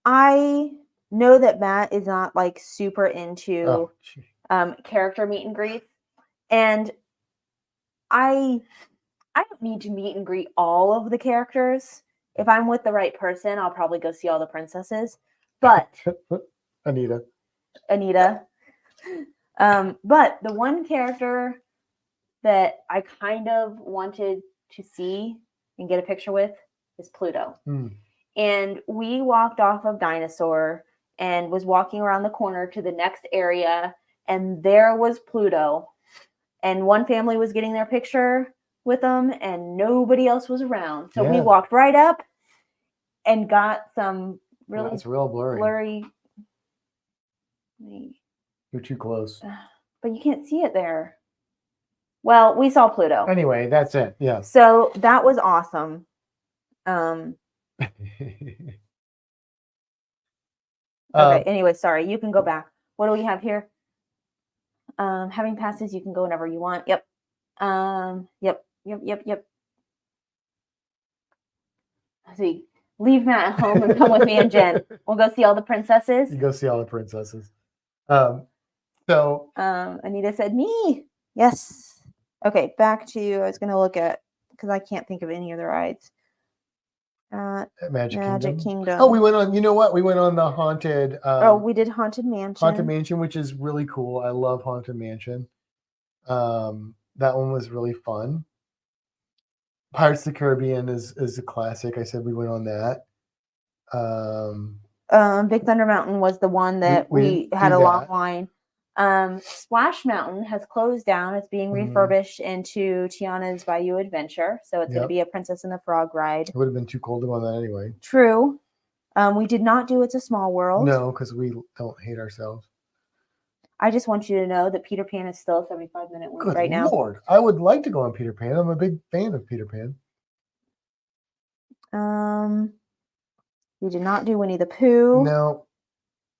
I know that Matt is not super into character meet and greets. And I don't need to meet and greet all of the characters. If I'm with the right person, I'll probably go see all the princesses. But Anita. But the one character that I kind of wanted to see and get a picture with is Pluto. And we walked off of Dinosaur and was walking around the corner to the next area, and there was Pluto and one family was getting their picture with them, and nobody else was around. So we Yeah. walked right up and got some really It's real blurry. blurry. You're too close. But you can't see it there. Well, we saw Pluto. Anyway, that's it. Yeah. So that was awesome. Okay. Anyway, sorry. You can go back. What do we have here? Having passes, you can go whenever you want. Yep. Yep. See, leave Matt at home and come with me and Jen. We'll go see all the princesses. You go see all the princesses. So Anita said, me. Yes. Okay, back to you. I was going to look at, because I can't think of any of the rides. Magic Kingdom. Oh, we went on, you know what? We went on the Haunted. We did Haunted Mansion. Haunted Mansion, which is really cool. I love Haunted Mansion. That one was really fun. Pirates of the Caribbean is a classic. I said we went on that. Big Thunder Mountain was the one that we had a long line. Splash Mountain has closed down. It's being refurbished into Tiana's Bayou Adventure. So it's going to be a Princess and the Frog ride. It would have been too cold to go on that anyway. True. We did not do It's a Small World. No, because we don't hate ourselves. I just want you to know that Peter Pan is still a 75-minute wait right now. Good Lord. I would like to go on Peter Pan. I'm a big fan of Peter Pan. We did not do Winnie the Pooh. No.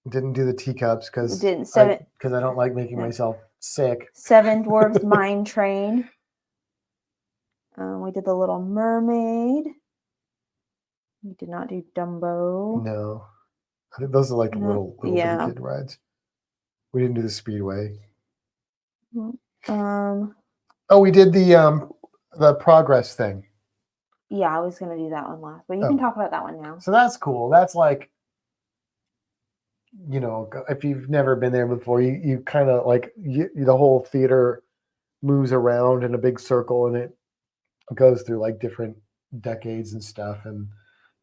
Didn't do the teacups because I don't like making myself sick. Seven Dwarfs Mine Train. We did The Little Mermaid. We did not do Dumbo. No. I think those are like little kid rides. We didn't do the Speedway. We did the Progress thing. Yeah, I was going to do that one last, but you can talk about that one now. So that's cool. That's like, you know, if you've never been there before, you kind of like the whole theater moves around in a big circle and it goes through like different decades and stuff and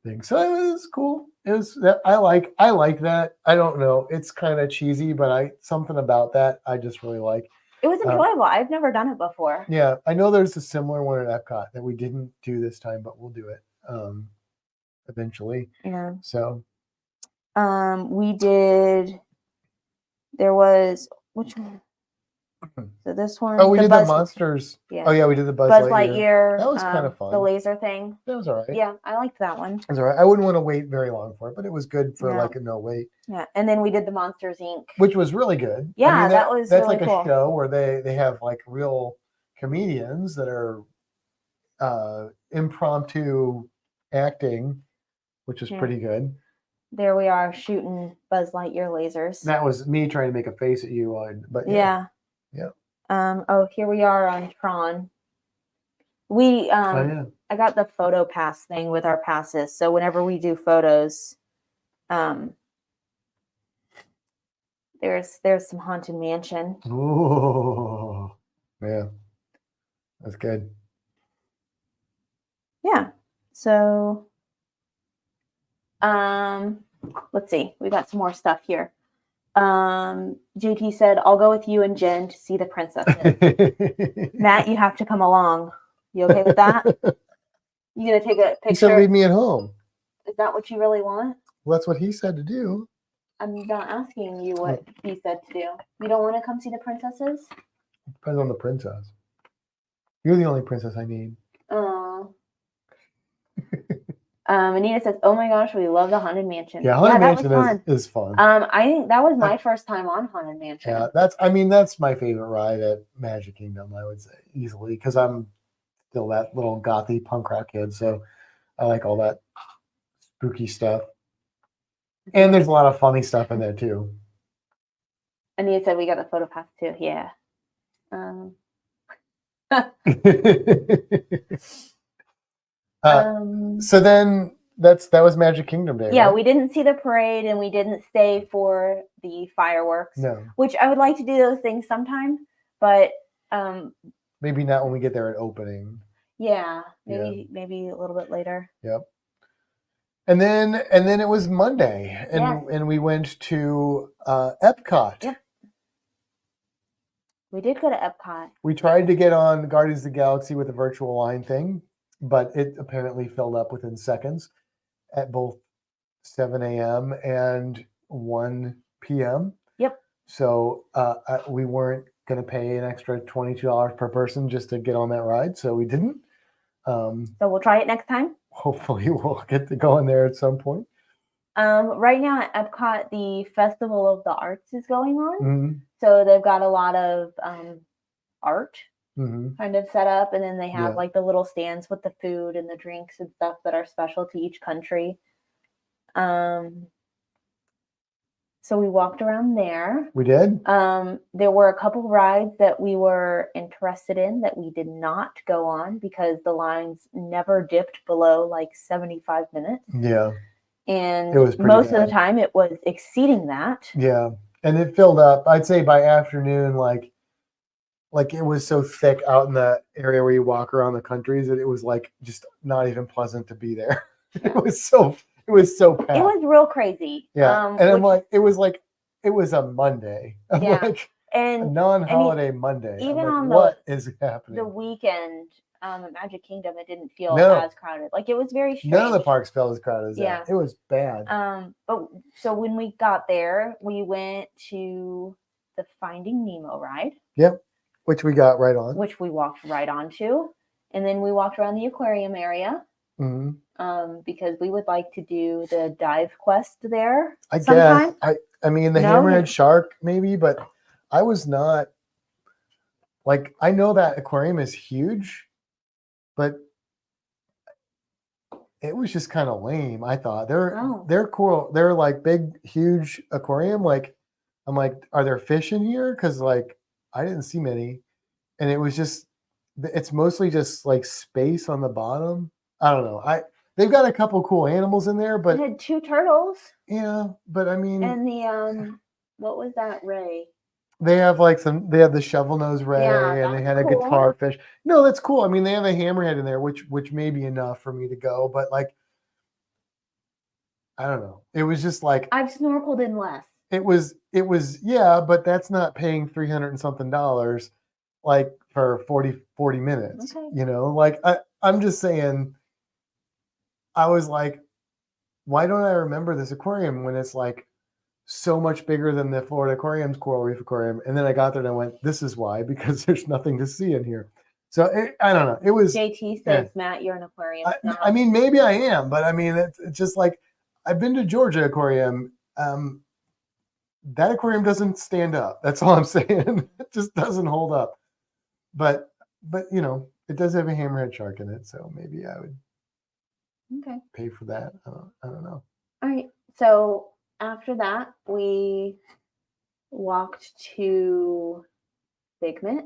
things. So it was cool. It was I like that. I don't know. It's kind of cheesy, but something about that I just really like. It was enjoyable. I've never done it before. Yeah, I know there's a similar one at Epcot that we didn't do this time, but we'll do it eventually. Yeah. So we did. There was which one? So this one. Oh, we did the Monsters. Yeah. Oh yeah, we did the Buzz Lightyear. That was kind of fun. The laser thing. That was all right. Yeah, I liked that one. It was all right. I wouldn't want to wait very long for it, but it was good for like a no wait. Yeah, and then we did the Monsters Inc., which was really good. Yeah, I mean, that's really like cool. A show where they have like real comedians that are impromptu acting, which is pretty good. There we are shooting Buzz Lightyear lasers. That was me trying to make a face at you, but yeah. Here we are on Tron. We I got the photo pass thing with our passes, so whenever we do photos, there's some Haunted Mansion. Oh, yeah, that's good. Yeah. So, let's see. We got some more stuff here. JT said, I'll go with you and Jen to see the princesses. Matt, you have to come along. You okay with that? You gonna take a picture? He said leave me at home. Is that what you really want? Well, that's what he said to do. I'm not asking you what he said to do. You don't want to come see the princesses? Depends on the princess. You're the only princess I need. Oh. Anita says, "Oh my gosh, we love the Haunted Mansion." Yeah, Haunted Mansion is fun. I think that was my first time on Haunted Mansion. Yeah, that's my favorite ride at Magic Kingdom, I would say, easily, because I'm still that little gothy punk rock kid, so I like all that spooky stuff. And there's a lot of funny stuff in there too. Anita said we got the photo pass too. Yeah. So then that was Magic Kingdom Day. Yeah, right? we didn't see the parade and we didn't stay for the fireworks. No. Which I would like to do those things sometime, but maybe not when we get there at opening. Yeah, maybe a little bit later. Yep. And then it was Monday, and we went to Epcot. Yep. We did go to Epcot. We tried to get on Guardians of the Galaxy with a virtual line thing, but it apparently filled up within seconds at both 7 a.m. and 1 p.m. Yep. So we weren't going to pay an extra $22 per person just to get on that ride, so we didn't. So we'll try it next time. Hopefully we'll get to go in there at some point. Right now at Epcot, the Festival of the Arts is going on. Mm-hmm. So they've got a lot of art Mm-hmm. kind of set up, and then they have Yeah. like the little stands with the food and the drinks and stuff that are special to each country. So we walked around there. We did? There were a couple rides that we were interested in that we did not go on because the lines never dipped below like 75 minutes. Yeah. And It was pretty most of bad. the time it was exceeding that. Yeah. And it filled up. I'd say by afternoon, like it was so thick out in the area where you walk around the countries that it was like just not even pleasant to be there. It was so packed. It was real crazy. Yeah. And I'm like, it was a Monday. I'm Yeah. like and a non-holiday Monday. even I'm like, on what is happening? the weekend at Magic Kingdom, it didn't feel No. as crowded. Like it was very strange. None of the parks felt as crowded as Yeah. that. It was bad. But so when we got there, we went to the Finding Nemo ride. Yep. Which we got right on. Which we walked right onto. And then we walked around the aquarium area. Mm-hmm. Because we would like to do the dive quest there. I sometime. guess. I mean, the No? hammerhead shark maybe, but I was not like, I know that aquarium is huge, but it was just kind of lame. I thought they're cool. They're like big, huge aquarium. Like, I'm like, are there fish in here? Because like I didn't see many, and it was just, it's mostly just like space on the bottom. I don't know. They've got a couple cool animals in there, but it had 2 turtles. Yeah, but I mean, and the what was that ray? They have like they have the shovel nose ray, and they had a guitar fish. No, that's cool. I mean, they have a hammerhead in there, which may be enough for me to go, but like, I don't know. It was just like I've snorkeled in less. It was yeah, but that's not paying $300 and something like for 40 minutes. Okay. You know, like I'm just saying. I was like, why don't I remember this aquarium when it's like so much bigger than the Florida Aquarium's Coral Reef Aquarium? And then I got there and I went, this is why, because there's nothing to see in here. So I don't know. It was JT says, Matt, you're an aquarium. I mean, maybe I am, but I mean, it's just like I've been to Georgia Aquarium. That aquarium doesn't stand up. That's all I'm saying. It just doesn't hold up. But you know, it does have a hammerhead shark in it, so maybe I would pay for that. I don't know. All right. So after that, we walked to Figment.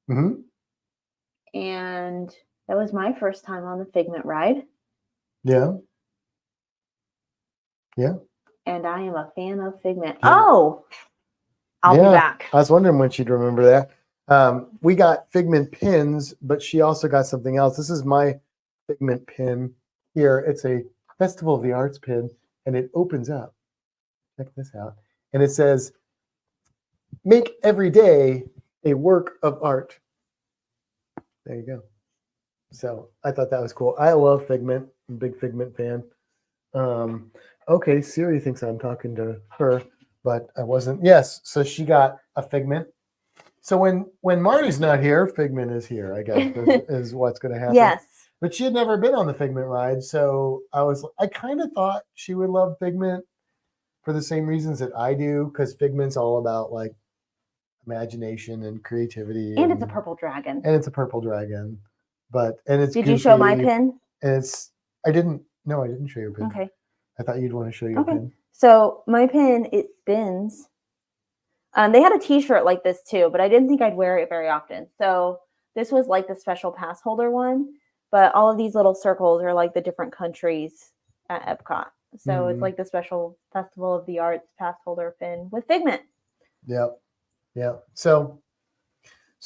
Mm-hmm. And that was my first time on the Figment ride. Yeah. Yeah. And I am a fan of Figment. Yeah. Oh, I'll be back. I was wondering when she'd remember that. We got Figment pins, but she also got something else. This is my Figment pin here. It's a Festival of the Arts pin, and it opens up. Check this out. And it says, make every day a work of art. There you go. So I thought that was cool. I love Figment. I'm a big Figment fan. Okay, Siri thinks I'm talking to her, but I wasn't. Yes, so she got a Figment. So when Marty's not here, Figment is here, I guess, is what's going to happen. Yes. But she had never been on the Figment ride, so I kind of thought she would love Figment for the same reasons that I do, because Figment's all about like imagination and creativity. And it's a purple dragon. And it's a purple dragon. And it's Did you show my pin? And I didn't show your pin. Okay. I thought you'd want to show your pin. So my pin, it spins. They had a t-shirt like this too, but I didn't think I'd wear it very often. So this was like the special pass holder one, but all of these little circles are like the different countries at Epcot. So it's like the special Festival of the Arts pass holder pin with Figment. Yep. Yeah. So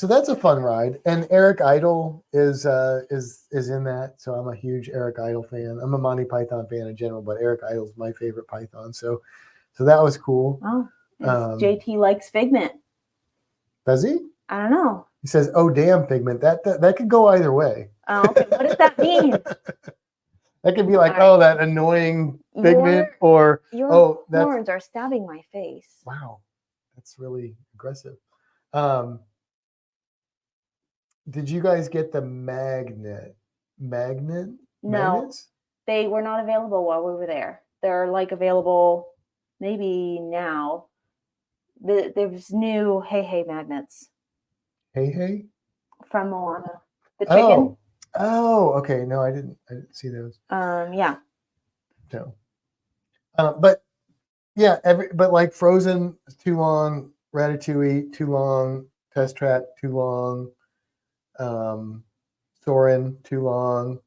that's a fun ride. And Eric Idle is in that. So I'm a huge Eric Idle fan. I'm a Monty Python fan in general, but Eric Idle's my favorite Python. So that was cool. Oh, JT likes Figment. Does he? I don't know. He says, "Oh damn, Figment." That could go either way. Oh, okay. What does that mean? That could be like, All right. oh, that annoying Figment, or Your oh, that's horns are stabbing my face. wow, that's really aggressive. Did you guys get the No, magnets? they were not available while we were there. They're like available maybe now. There's new hey magnets Hey. from Moana. The chicken. Oh, okay. No, I didn't see those. Yeah. No. But yeah, but like Frozen is too long, Ratatouille too long, Test Track too long, Soarin' too long.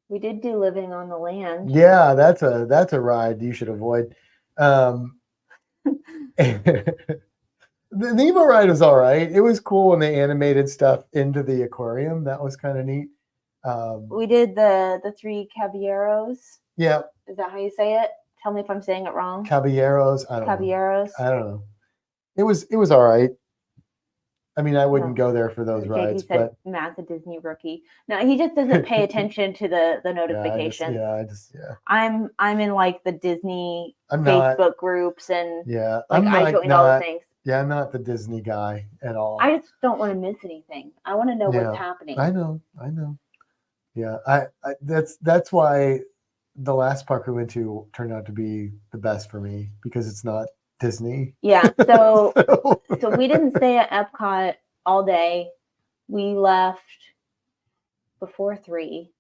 We did do Living on the Land. Yeah, that's a ride you should avoid. The Nemo ride was all right. It was cool when they animated stuff into the aquarium. That was kind of neat. We did the three caballeros. Yeah. Is that how you say it? Tell me if I'm saying it wrong. Caballeros. I don't know. It was all right. I mean, I wouldn't go there for those rides. JD said Matt's a Disney rookie. No, he just doesn't pay attention to the notifications. I'm in like the Disney Facebook groups and I join all the things. Yeah, I'm not the Disney guy at all. I just don't want to miss anything. I want to know what's happening. I know. Yeah, I that's why the last park we went to turned out to be the best for me, because it's not Disney. Yeah, so we didn't stay at Epcot all day. We left before 3.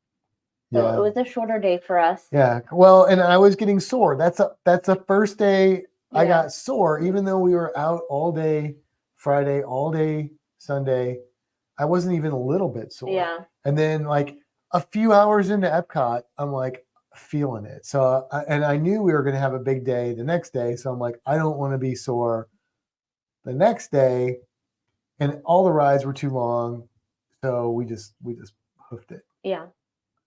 So it was a shorter day for us. Yeah. Well, and I was getting sore. That's the first day I got sore, even though we were out all day Friday, all day Sunday. I wasn't even a little bit sore. Yeah. And then like a few hours into Epcot, I'm like feeling it. So and I knew we were going to have a big day the next day. So I'm like, I don't want to be sore the next day. And all the rides were too long. So we just hoofed it. Yeah.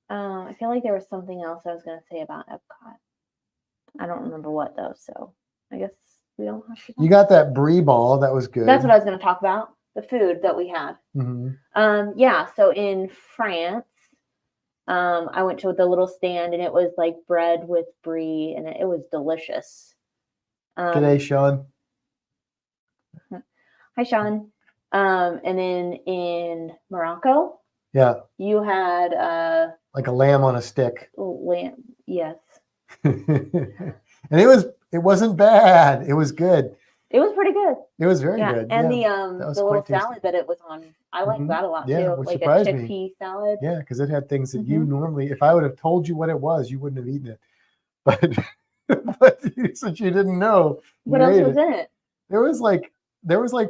I feel like there was something else I was going to say about Epcot. I don't remember what though. So I guess we don't have to. You got that brie ball. That was good. That's what I was going to talk about. The food that we had. Mm-hmm. Yeah. So in France, I went to the little stand and it was like bread with brie and it was delicious. G'day, Sean. Hi, Sean. And then in Morocco, you had like a lamb on a stick. Lamb, yes. And it wasn't bad. It was good. It was pretty good. It was very good. And the little salad that it was on, I like that a lot too. Which like surprised a chickpea salad. Yeah, because it had things that you normally, if I would have told you what it was, you wouldn't have eaten it. But since you didn't know, what else was in it? There was like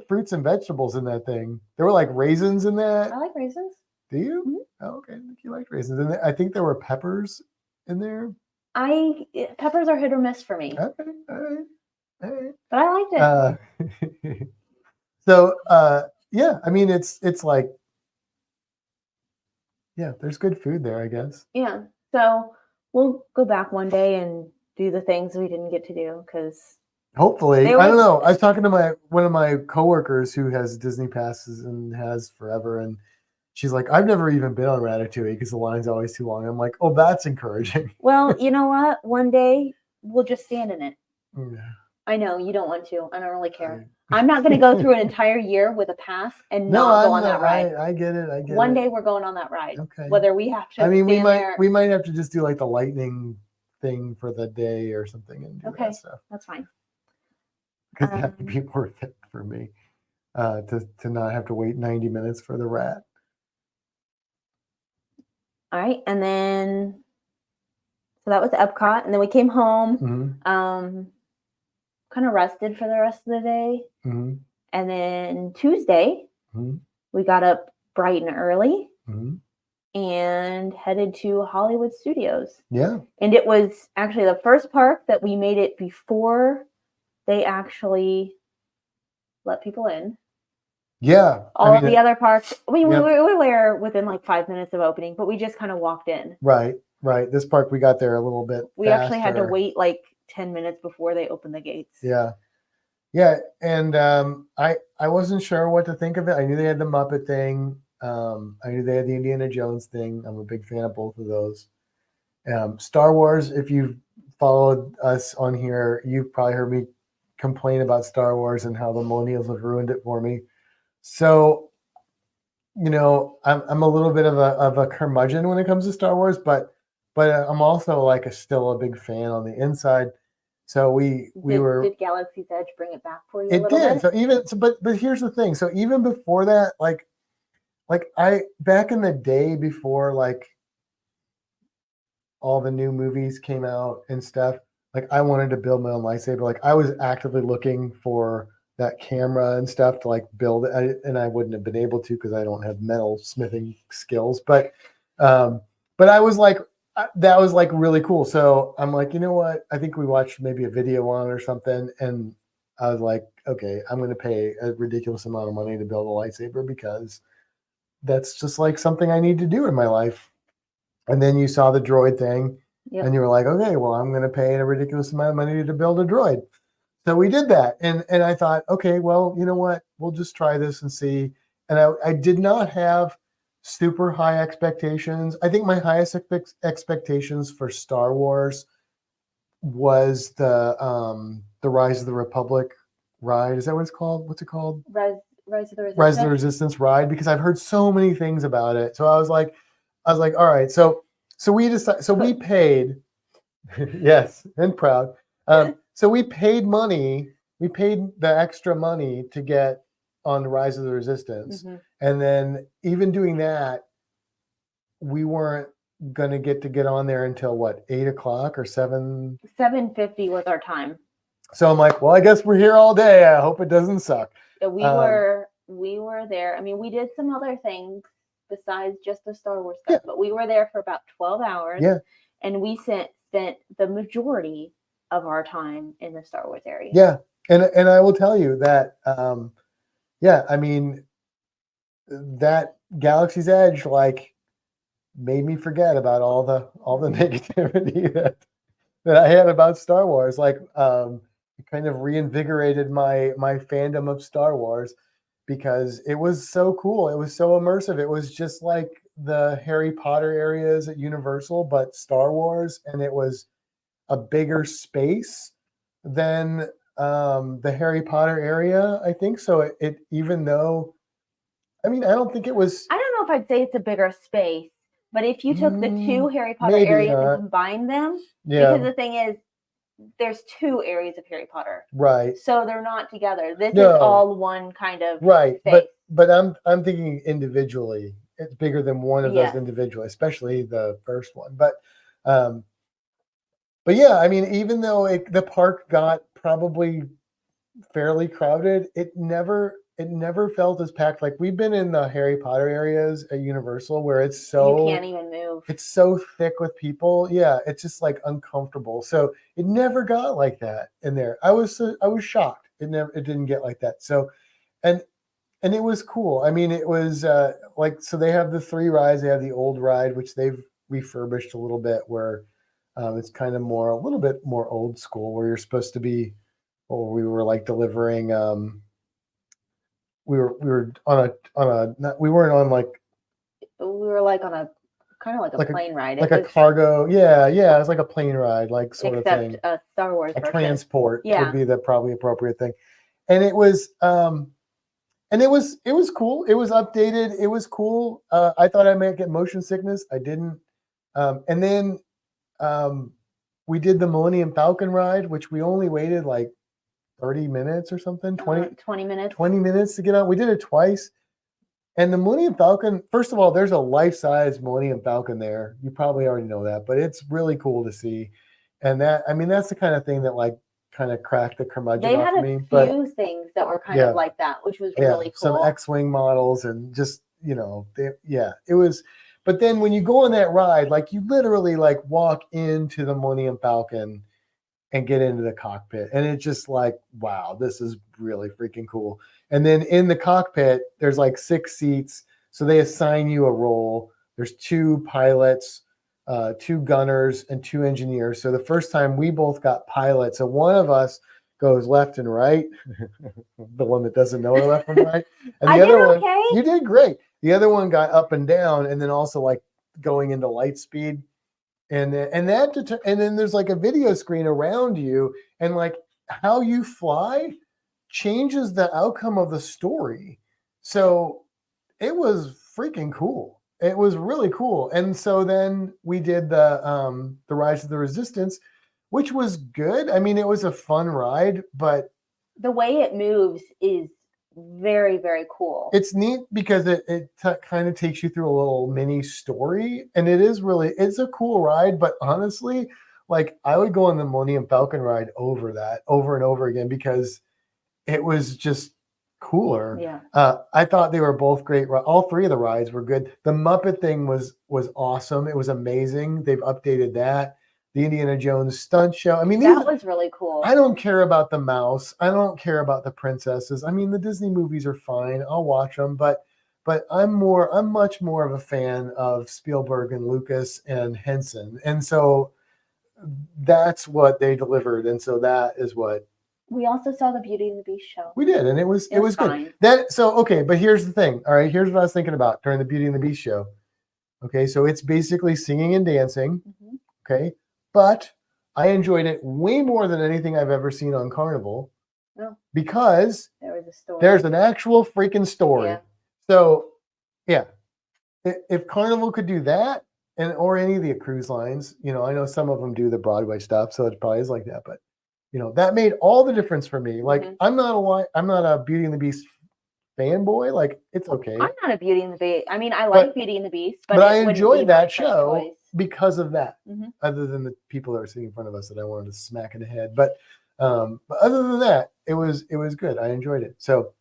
fruits and vegetables in that thing. There were like raisins in that. I like raisins. Do you? Mm-hmm. Oh, okay. I think you like raisins. And I think there were peppers in there. Peppers are hit or miss for me. Okay. All right. But I liked it. So yeah, I mean it's like, yeah, there's good food there, I guess. Yeah. So we'll go back one day and do the things we didn't get to do, because hopefully, I don't know. I was talking to one of my coworkers who has Disney passes and has forever, and she's like, I've never even been on Ratatouille because the line's always too long. I'm like, oh, that's encouraging. Well, you know what? One day we'll just stand in it. Yeah. I know you don't want to. I don't really care. I'm not going to go through an entire year with a pass and not go on that ride. I get it. One day we're going on that ride. Okay. Whether we have to. I mean, we might have to just do like the lightning thing for the day or something and do that stuff. That's fine. Because that would be worth it for me to not have to wait 90 minutes for the rat. All right, and then so that was Epcot, and then we came home. Kind of rested for the rest of the day. And then Tuesday, we got up bright and early and headed to Hollywood Studios. Yeah. And it was actually the first park that we made it before they actually let people in. Yeah. All of the other parks, we were within like 5 minutes of opening, but we just kind of walked in. Right. This park, we got there a little bit We actually had to wait like 10 minutes before they opened the gates. Yeah. Yeah, and I wasn't sure what to think of it. I knew they had the Muppet thing. I knew they had the Indiana Jones thing. I'm a big fan of both of those. Star Wars, if you've followed us on here, you've probably heard me complain about Star Wars and how the millennials have ruined it for me. So, I'm a little bit of a curmudgeon when it comes to Star Wars, but I'm also like still a big fan on the inside. So we were. Did Galaxy's Edge bring it back for you a It little did. bit? But here's the thing. So even before that, like I back in the day before like all the new movies came out and stuff, like I wanted to build my own lightsaber. Like I was actively looking for that camera and stuff to like build it, and I wouldn't have been able to because I don't have metal smithing skills. Um, but I was like, that was like really cool. So I'm like, you know what? I think we watched maybe a video on it or something, and I was like, okay, I'm going to pay a ridiculous amount of money to build a lightsaber because that's just like something I need to do in my life. And then you saw the droid thing, Yep. and you were like, okay, well, I'm going to pay a ridiculous amount of money to build a droid. So we did that, and I thought, okay, well, you know what? We'll just try this and see. And I did not have super high expectations. I think my highest expectations for Star Wars was the Rise of the Republic ride. Is that what it's called? What's it called? Rise of the Resistance. Rise of the Resistance ride, because I've heard so many things about it. So I was like, all right. So we decided. So we paid. Yes, and proud. So we paid money. We paid the extra money to get on the Rise of the Resistance, and then even doing that, we weren't going to get on there until what, 8 o'clock or 7:50 was our time. So I'm like, well, I guess we're here all day. I hope it doesn't suck. We were there. I mean, we did some other things besides just the Star Wars stuff, but we were there for about 12 hours. Yeah. And we spent the majority of our time in the Star Wars area. Yeah. And I will tell you that, I mean, that Galaxy's Edge, like, made me forget about all the negativity that I had about Star Wars. Like, it kind of reinvigorated my fandom of Star Wars because it was so cool. It was so immersive. It was just like the Harry Potter areas at Universal, but Star Wars, and it was a bigger space than the Harry Potter area, I think. So it even though, I mean, I don't think it was. I don't know if I'd say it's a bigger space, but if you took the two Harry Potter areas and combined them, because the thing is, there's two areas of Harry Potter, right? So they're not together. This is all one kind of right. space. But I'm thinking individually, it's bigger than one of those individually, especially the first one. But yeah, I mean, even though the park got probably fairly crowded, it never felt as packed. Like, we've been in the Harry Potter areas at Universal where it's so, you can't even move. It's so thick with people. Yeah, it's just like uncomfortable. So it never got like that in there. I was shocked. It didn't get like that. So, and it was cool. I mean, it was like, so they have the 3 rides. They have the old ride, which they've refurbished a little bit, where it's kind of a little bit more old school, where you're supposed to be, or we were like delivering. We were on a we weren't on like. We were like on a kind of like a plane ride. Like a cargo. Yeah. It was like a plane ride, like sort of thing. Except a Star Wars a version. Transport would be the probably appropriate thing. And it was it was cool. It was updated. It was cool. I thought I might get motion sickness. I didn't. And then we did the Millennium Falcon ride, which we only waited like 30 minutes or something, 20 minutes. 20 minutes to get on. We did it twice. And the Millennium Falcon, first of all, there's a life-size Millennium Falcon there. You probably already know that, but it's really cool to see. And that, I mean, that's the kind of thing that like kind of cracked the curmudgeon off me. They had a few things that were kind of like that, which was really cool. Some X-Wing models and just, it was. But then when you go on that ride, like you literally like walk into the Millennium Falcon and get into the cockpit. And it's just like, wow, this is really freaking cool. And then in the cockpit, there's like 6 seats. So they assign you a role. There's 2 pilots, 2 gunners, and 2 engineers. So the first time we both got pilots. So one of us goes left and right. The one that doesn't know left from right. And I the did other one, okay. you did great. The other one got up and down, and then also like going into light speed. And then there's like a video screen around you, and like how you fly changes the outcome of the story. So it was freaking cool. It was really cool. And so then we did the Rise of the Resistance, which was good. I mean, it was a fun ride, but the way it moves is very, very cool. It's neat because it kind of takes you through a little mini story, and it's a cool ride. But honestly, like I would go on the Millennium Falcon ride over and over again because it was just cooler. Yeah. I thought they were both great. All three of the rides were good. The Muppet thing was awesome. It was amazing. They've updated that. The Indiana Jones stunt show. I mean, that was really cool. I don't care about the mouse. I don't care about the princesses. I mean, the Disney movies are fine. I'll watch them, but I'm much more of a fan of Spielberg and Lucas and Henson. And so that's what they delivered. And so that is what we also saw the Beauty and the Beast show. We did, and it was good. Okay, but here's the thing. All right, here's what I was thinking about during the Beauty and the Beast show. Okay, so it's basically singing and dancing. Mm-hmm. Okay, but I enjoyed it way more than anything I've ever seen on Carnival. No. Because there was a story. There's an actual freaking story. Yeah. So, yeah, if Carnival could do that, or any of the cruise lines, I know some of them do the Broadway stuff, so it probably is like that. But that made all the difference for me. Like, mm-hmm. I'm not a Beauty and the Beast fanboy. Like, it's okay. I'm not a Beauty and the Beast. I mean, I like Beauty and the Beast, but I enjoyed that show because of that. Mm-hmm. Other than the people that were sitting in front of us that I wanted to smack in the head, but other than that, it was good. I enjoyed it. So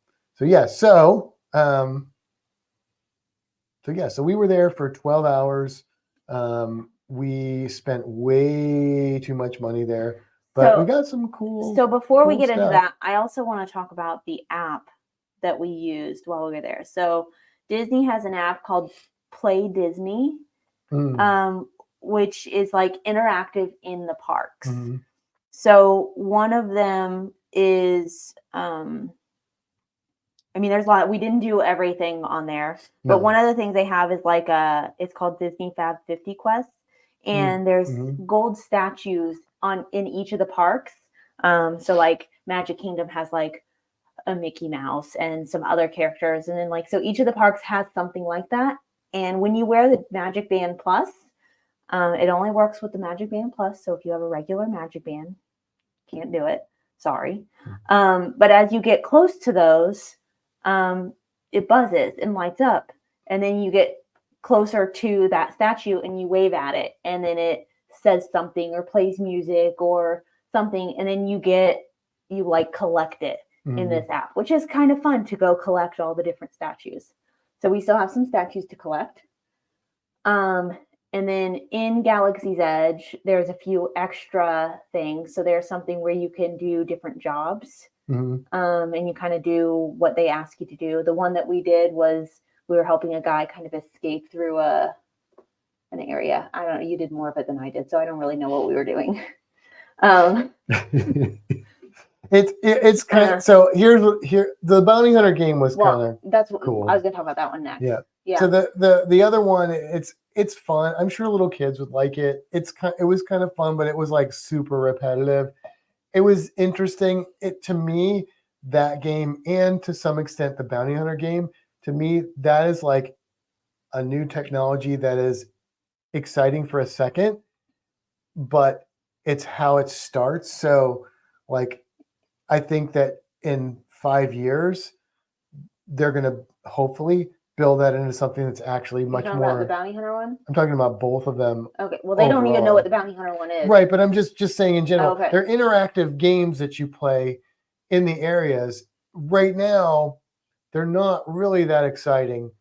we were there for 12 hours. We spent way too much money there, but we got some cool. So before we get into that, I also want to talk about the app that we used while we were there. So Disney has an app called Play Disney, which is like interactive in the parks. Mm-hmm. So one of them is, there's a lot. We didn't do everything on there, but one of the things they have is like it's called Disney Fab 50 Quest, and there's gold statues in each of the parks. So like Magic Kingdom has like a Mickey Mouse and some other characters, and then so each of the parks has something like that. And when you wear the Magic Band Plus, it only works with the Magic Band Plus. So if you have a regular Magic Band, can't do it. Sorry. But as you get close to those, it buzzes and lights up. And then you get closer to that statue and you wave at it. And then it says something or plays music or something. And then you collect it in this app, which is kind of fun to go collect all the different statues. So we still have some statues to collect. And then in Galaxy's Edge, there's a few extra things. So there's something where you can do different jobs, and you kind of do what they ask you to do. The one that we did was we were helping a guy kind of escape through an area. I don't know. You did more of it than I did, so I don't really know what we were doing. It's kind of so here the Bounty Hunter game was kind of that's cool. I was gonna talk about that one next. Yeah. So the other one, it's fun. I'm sure little kids would like it. It was kind of fun, but it was like super repetitive. It was interesting. To me, that game, and to some extent the Bounty Hunter game, to me, that is like a new technology that is exciting for a second, but it's how it starts. So like, I think that in 5 years, they're going to hopefully build that into something that's actually much more. About the Bounty Hunter one? I'm talking about both of them. Okay. Well, they don't even know what the Bounty Hunter one is. Right, but I'm just saying in general. Okay. They're interactive games that you play in the areas. Right now, they're not really that exciting,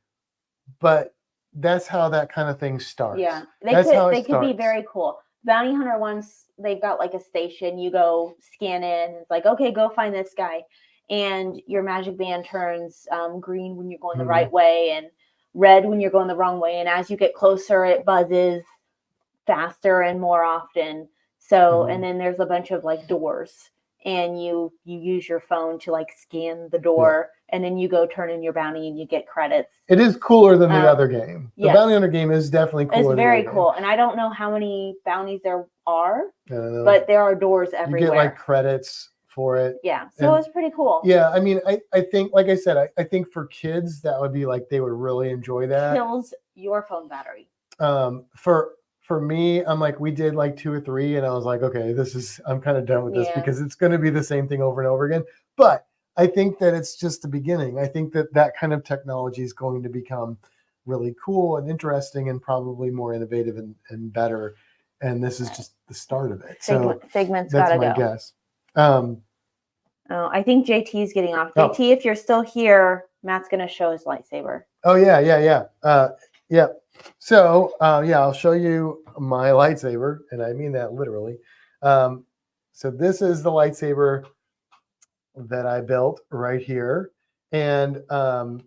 but that's how that kind of thing starts. Yeah, they could be very cool. Bounty Hunter ones, they've got like a station. You go scan in. It's like, okay, go find this guy. And your Magic Band turns green when you're going the right way and red when you're going the wrong way. And as you get closer, it buzzes faster and more often. So, and then there's a bunch of like doors and you use your phone to like scan the door, and then you go turn in your bounty and you get credits. It is cooler than the other game. The yes. bounty hunter game is definitely cooler. It's very cool, and I don't know how many bounties there are, I don't know. but there are doors everywhere. You get like credits for it. Yeah, so it's pretty cool. Yeah, I mean, I think, like I said, I think for kids that would be like, they would really enjoy that. Kills your phone battery. For me, I'm like, we did like 2 or 3, and I was like, okay, I'm kind of done with this because it's going to be the same thing over and over again. But I think that it's just the beginning. I think that kind of technology is going to become really cool and interesting and probably more innovative and better. And this is just the start of it. So Figment's gotta go. That's my guess. I think JT is getting off. JT, if you're still here, Matt's going to show his lightsaber. Oh, yeah. Yeah. So, I'll show you my lightsaber, and I mean that literally. So this is the lightsaber that I built right here. And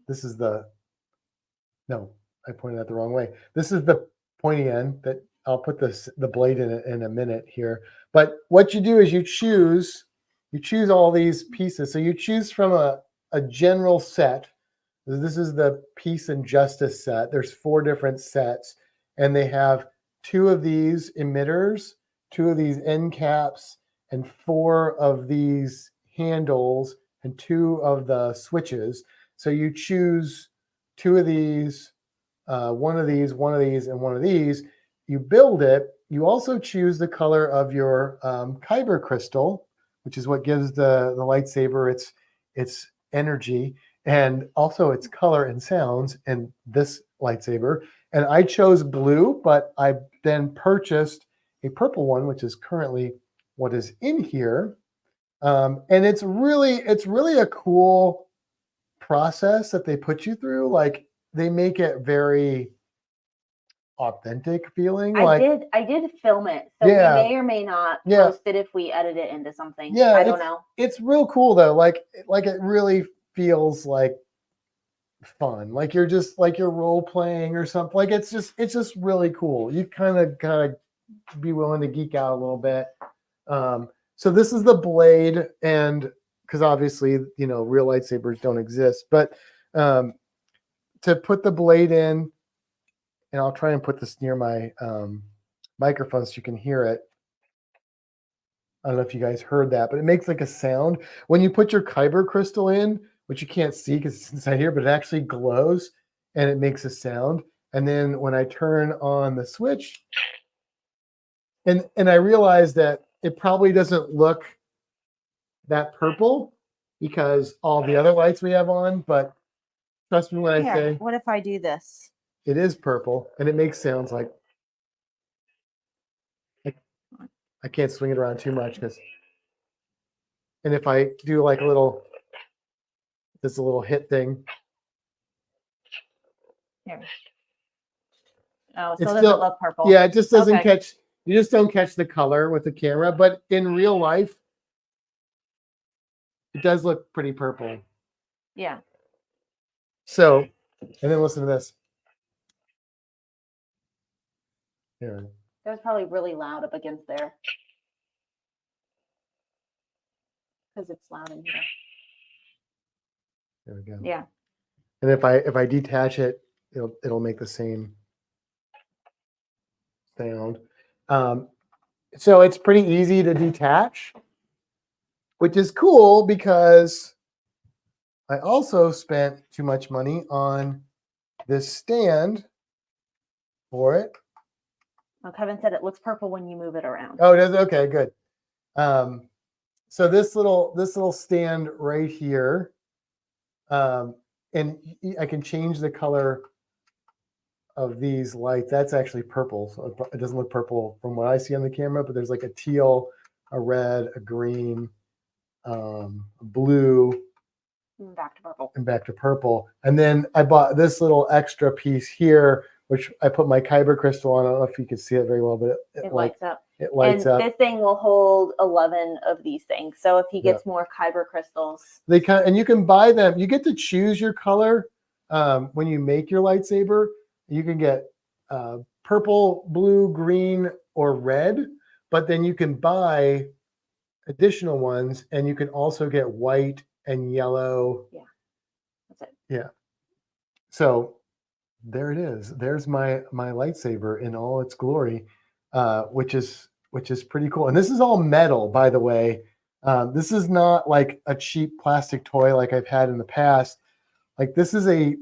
this is no, I pointed at the wrong way. This is the pointy end that I'll put the blade in a minute here. But what you do is you choose all these pieces. So you choose from a general set. This is the Peace and Justice set. There's 4 different sets, and they have 2 of these emitters, 2 of these end caps, and 4 of these handles, and 2 of the switches. So you choose 2 of these, 1 of these, 1 of these, and 1 of these. You build it. You also choose the color of your kyber crystal, which is what gives the lightsaber its energy, and also its color and sounds, and this lightsaber. And I chose blue, but I then purchased a purple one, which is currently what is in here. And it's really a cool process that they put you through. Like, they make it very authentic feeling. I did film it, so we may or may not post it if we edit it into something. I don't know. It's real cool though. Like it really feels like fun. Like you're role playing or something. Like it's just really cool. You kind of be willing to geek out a little bit. So this is the blade, and because obviously real lightsabers don't exist, but to put the blade in, and I'll try and put this near my microphone so you can hear it. I don't know if you guys heard that, but it makes like a sound when you put your kyber crystal in, which you can't see because it's inside here, but it actually glows and it makes a sound. And then when I turn on the switch, and I realize that it probably doesn't look that purple because all the other lights we have on, but trust me when I say, what if I do this? It is purple, and it makes sounds like, I can't swing it around too much and if I do like a little hit thing. Here. Oh, so it doesn't look purple. Yeah, it just doesn't catch. You just don't catch the color with the camera, but in real life, it does look pretty purple. Yeah. So, and then listen to this. Here. That was probably really loud up against there. Because it's loud in here. There we go. Yeah. And if I detach it, it'll make the same sound. So it's pretty easy to detach, which is cool because I also spent too much money on this stand for it. Well, Kevin said it looks purple when you move it around. Oh, it does? Okay, good. So this little stand right here, and I can change the color of these lights. That's actually purple, so it doesn't look purple from what I see on the camera, but there's like a teal, a red, a green, a blue, back to purple. And back to purple. And then I bought this little extra piece here, which I put my kyber crystal on. I don't know if you can see it very well, but it lights up. It lights up. This thing will hold 11 of these things. So if he gets more kyber crystals, and you can buy them. You get to choose your color when you make your lightsaber. You can get purple, blue, green, or red, but then you can buy additional ones, and you can also get white and yellow. Yeah, that's it. Yeah. So there it is. There's my lightsaber in all its glory, which is pretty cool. And this is all metal, by the way. This is not like a cheap plastic toy like I've had in the past. Like this is a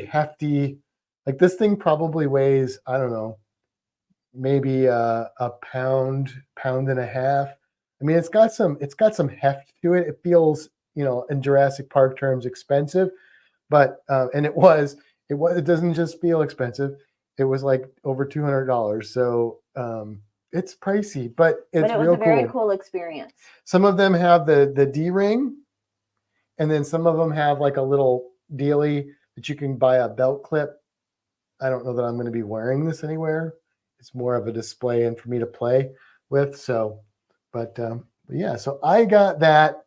hefty. Like this thing probably weighs, I don't know, maybe a pound and a half. I mean, it's got some heft to it. It feels, in Jurassic Park terms, expensive, but and it doesn't just feel expensive. It was like over $200. So it's pricey, but it's it was real a very cool. cool experience. Some of them have the D ring, and then some of them have like a little dealie that you can buy a belt clip. I don't know that I'm going to be wearing this anywhere. It's more of a display and for me to play with. So, but yeah, so I got that,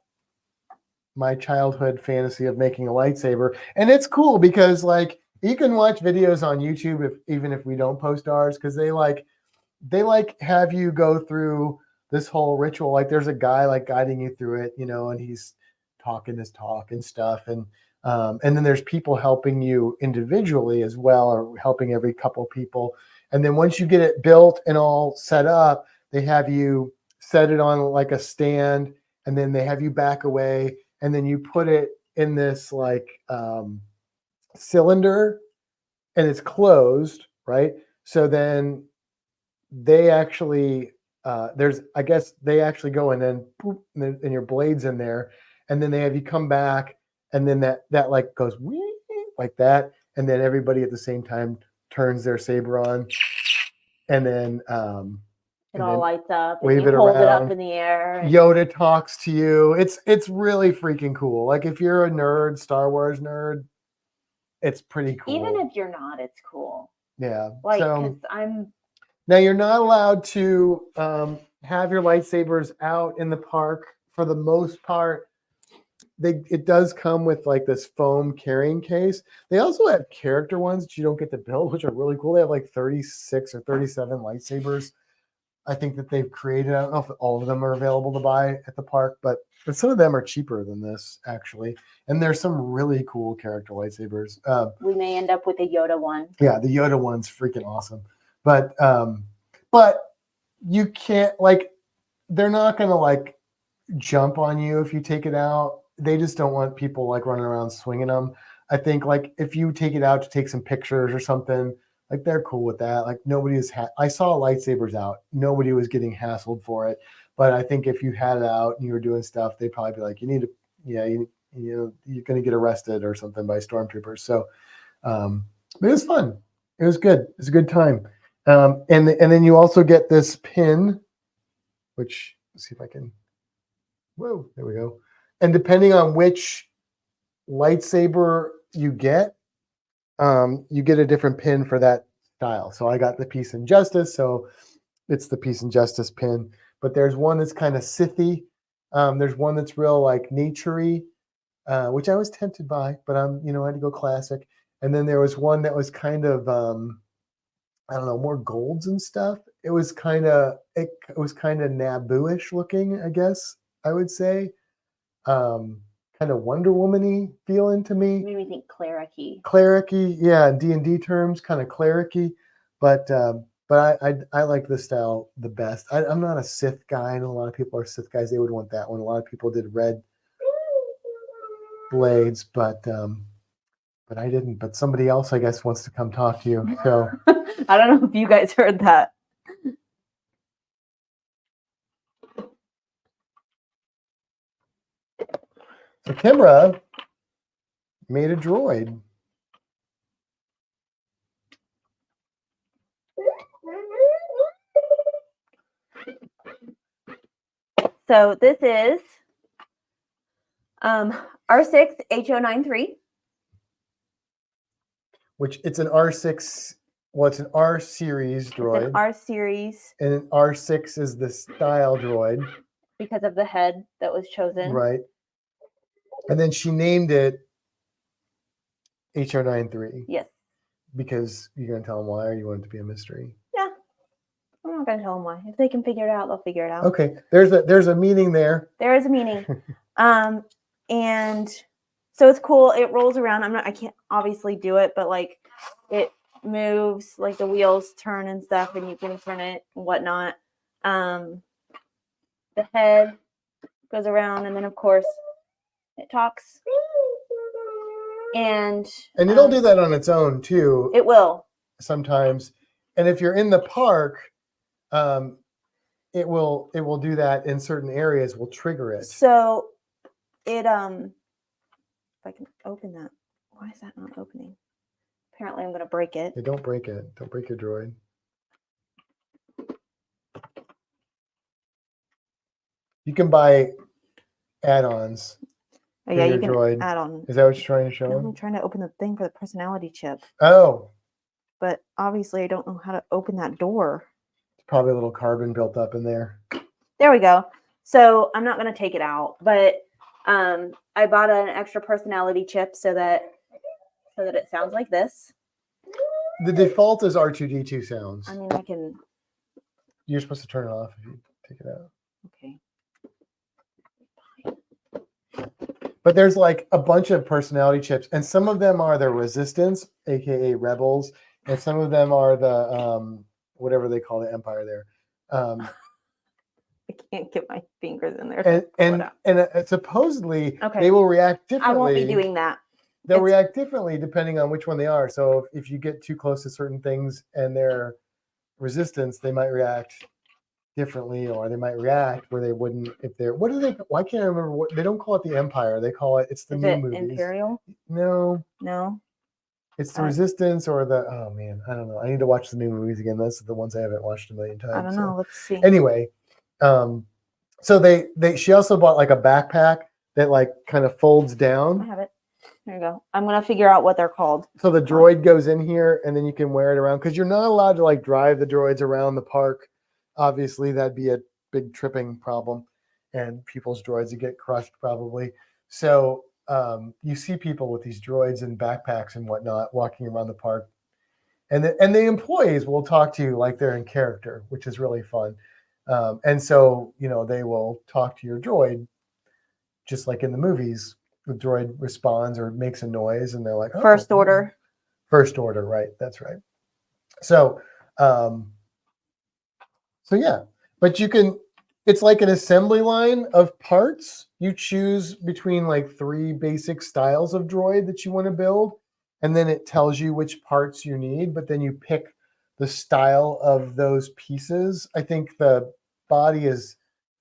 my childhood fantasy of making a lightsaber. And it's cool because like you can watch videos on YouTube even if we don't post ours, because they have you go through this whole ritual. Like there's a guy like guiding you through it, and he's talking his talk and stuff. And then there's people helping you individually as well, or helping every couple people. And then once you get it built and all set up, they have you set it on like a stand, and then they have you back away, and then you put it in this like cylinder, and it's closed, right? So then they actually I guess they actually go and then boop, and your blade's in there, and then they have you come back, and then that like goes wee, like that, and then everybody at the same time turns their saber on, and then it all lights up, wave and you it hold it around. up in the air. Yoda talks to you. It's really freaking cool. Like if you're a nerd, Star Wars nerd, it's pretty cool. Even if you're not, it's cool. Yeah. Like, because now you're not allowed to have your lightsabers out in the park for the most part. It does come with like this foam carrying case. They also have character ones that you don't get to build, which are really cool. They have like 36 or 37 lightsabers, I think, that they've created. I don't know if all of them are available to buy at the park, but some of them are cheaper than this actually. And there's some really cool character lightsabers. We may end up with a Yoda one. Yeah, the Yoda one's freaking awesome. But you can't, like, they're not gonna like jump on you if you take it out. They just don't want people like running around swinging them. I think like if you take it out to take some pictures or something, like they're cool with that. Like nobody is. I saw lightsabers out. Nobody was getting hassled for it. But I think if you had it out and you were doing stuff, they'd probably be like, you need to, you're going to get arrested or something by stormtroopers. So, but it was fun. It was good. It was a good time. And then you also get this pin, which, let's see if I can. Whoa, there we go. And depending on which lightsaber you get a different pin for that style. So I got the Peace and Justice, so it's the Peace and Justice pin. But there's one that's kind of Sithy. There's one that's real like nature-y, which I was tempted by, but I had to go classic. And then there was one that was kind of I don't know, more golds and stuff. It was kind of Naboo-ish looking, I guess I would say. Kind of Wonder Woman-y feeling to me. Made me think cleric-y. Cleric-y, yeah, in D&D terms, kind of cleric-y. But I like this style the best. I'm not a Sith guy. I know a lot of people are Sith guys. They would want that one. A lot of people did red blades, but I didn't. But somebody else, I guess, wants to come talk to you. So I don't know if you guys heard that. So Kimra made a droid. So this is R6 HO93. Which it's an R6. Well, it's an R series droid. It's an R series. And an R6 is the style droid. Because of the head that was chosen. Right. And then she named it HR93. Yes. Because you're going to tell them why, or you want it to be a mystery? Yeah. I'm not going to tell them why. If they can figure it out, they'll figure it out. Okay, there's a meaning there. There is a meaning. And so it's cool. It rolls around. I can't obviously do it, but like it moves, like the wheels turn and stuff, and you can turn it and whatnot. The head goes around, and then of course it talks. And it'll do that on its own too. It will sometimes. And if you're in the park, it will do that in certain areas. Will trigger it. So it if I can open that, why is that not opening? Apparently, I'm going to break it. Yeah, don't break it. Don't break your droid. You can buy add-ons. Oh, yeah, you can droid. add on. Is that what you're trying to show? No, I'm trying to open the thing for the personality chip. Oh. But obviously, I don't know how to open that door. It's probably a little carbon built up in there. There we go. So I'm not going to take it out, but I bought an extra personality chip so that it sounds like this. The default is R2D2 sounds. I mean, I can. You're supposed to turn it off if you take it out. Okay. But there's like a bunch of personality chips, and some of them are the resistance, aka rebels, and some of them are the whatever they call the empire there. I can't get my fingers in there. And supposedly they will react differently. I won't be doing that. They'll react differently depending on which one they are. So if you get too close to certain things and their resistance, they might react differently, or they might react where they wouldn't if they're why can't I remember what they don't call it the empire, they call it's the new movies. Imperial? No it's the resistance or the oh man, I don't know, I need to watch the new movies again. Those are the ones I haven't watched a million times. I don't know. Let's see. Anyway, so she also bought like a backpack that like kind of folds down. I have it. There you go. I'm gonna figure out what they're called. So the droid goes in here and then you can wear it around, because you're not allowed to like drive the droids around the park. Obviously, that'd be a big tripping problem, and people's droids would get crushed probably. So you see people with these droids and backpacks and whatnot walking around the park, and the employees will talk to you like they're in character, which is really fun. And so they will talk to your droid just like in the movies. The droid responds or makes a noise, and they're like, oh, First order, right? That's right. So. So yeah, but it's like an assembly line of parts. You choose between like 3 basic styles of droid that you want to build, and then it tells you which parts you need, but then you pick the style of those pieces. I think the body is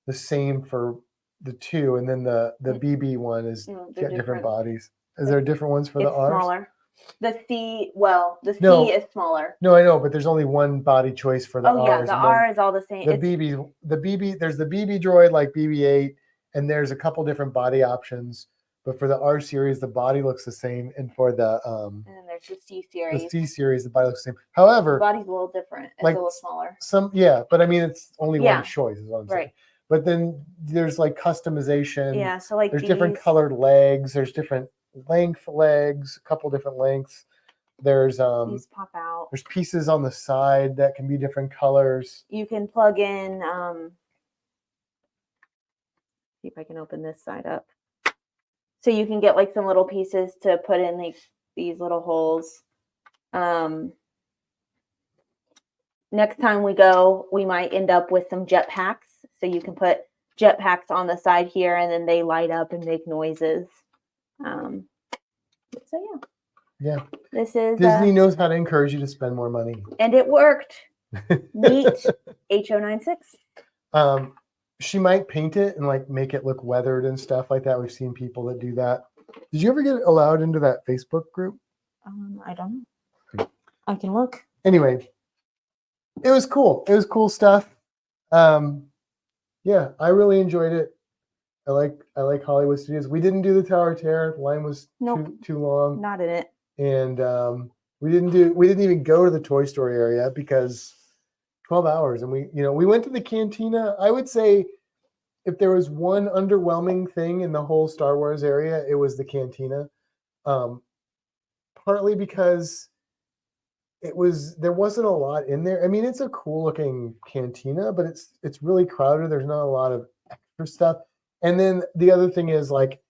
the same for the 2, and then the BB one is different bodies. Is there different ones for the R's? Smaller. The C is smaller. No, I know, but there's only one body choice for the R's. Oh yeah, the R is all the same. The BB, there's the BB droid like BB-8, and there's a couple different body options. But for the R series, the body looks the same, and for the and then there's the C series. The C series, the body looks the same. However, the body's a little different. It's like a little smaller. But I mean, it's only one choice, is what I'm saying. But then there's like customization. Yeah, so like there's different colored legs. There's different length legs, a couple different lengths. There's these pop out. There's pieces on the side that can be different colors. You can plug in see if I can open this side up. So you can get like some little pieces to put in like these little holes. Next time we go, we might end up with some jetpacks. So you can put jetpacks on the side here, and then they light up and make noises. So yeah, this is Disney knows how to encourage you to spend more money, and it worked. Neat. H096. She might paint it and like make it look weathered and stuff like that. We've seen people that do that. Did you ever get allowed into that Facebook group? I don't know. I can look. Anyway, it was cool. It was cool stuff. Yeah, I really enjoyed it. I like Hollywood Studios. We didn't do the Tower of Terror. The line was too long. Not in it. And we didn't even go to the Toy Story area because 12 hours. And we went to the cantina. I would say if there was one underwhelming thing in the whole Star Wars area, it was the cantina. Partly because there wasn't a lot in there. I mean, it's a cool looking cantina, but it's really crowded. There's not a lot of extra stuff. And then the other thing is like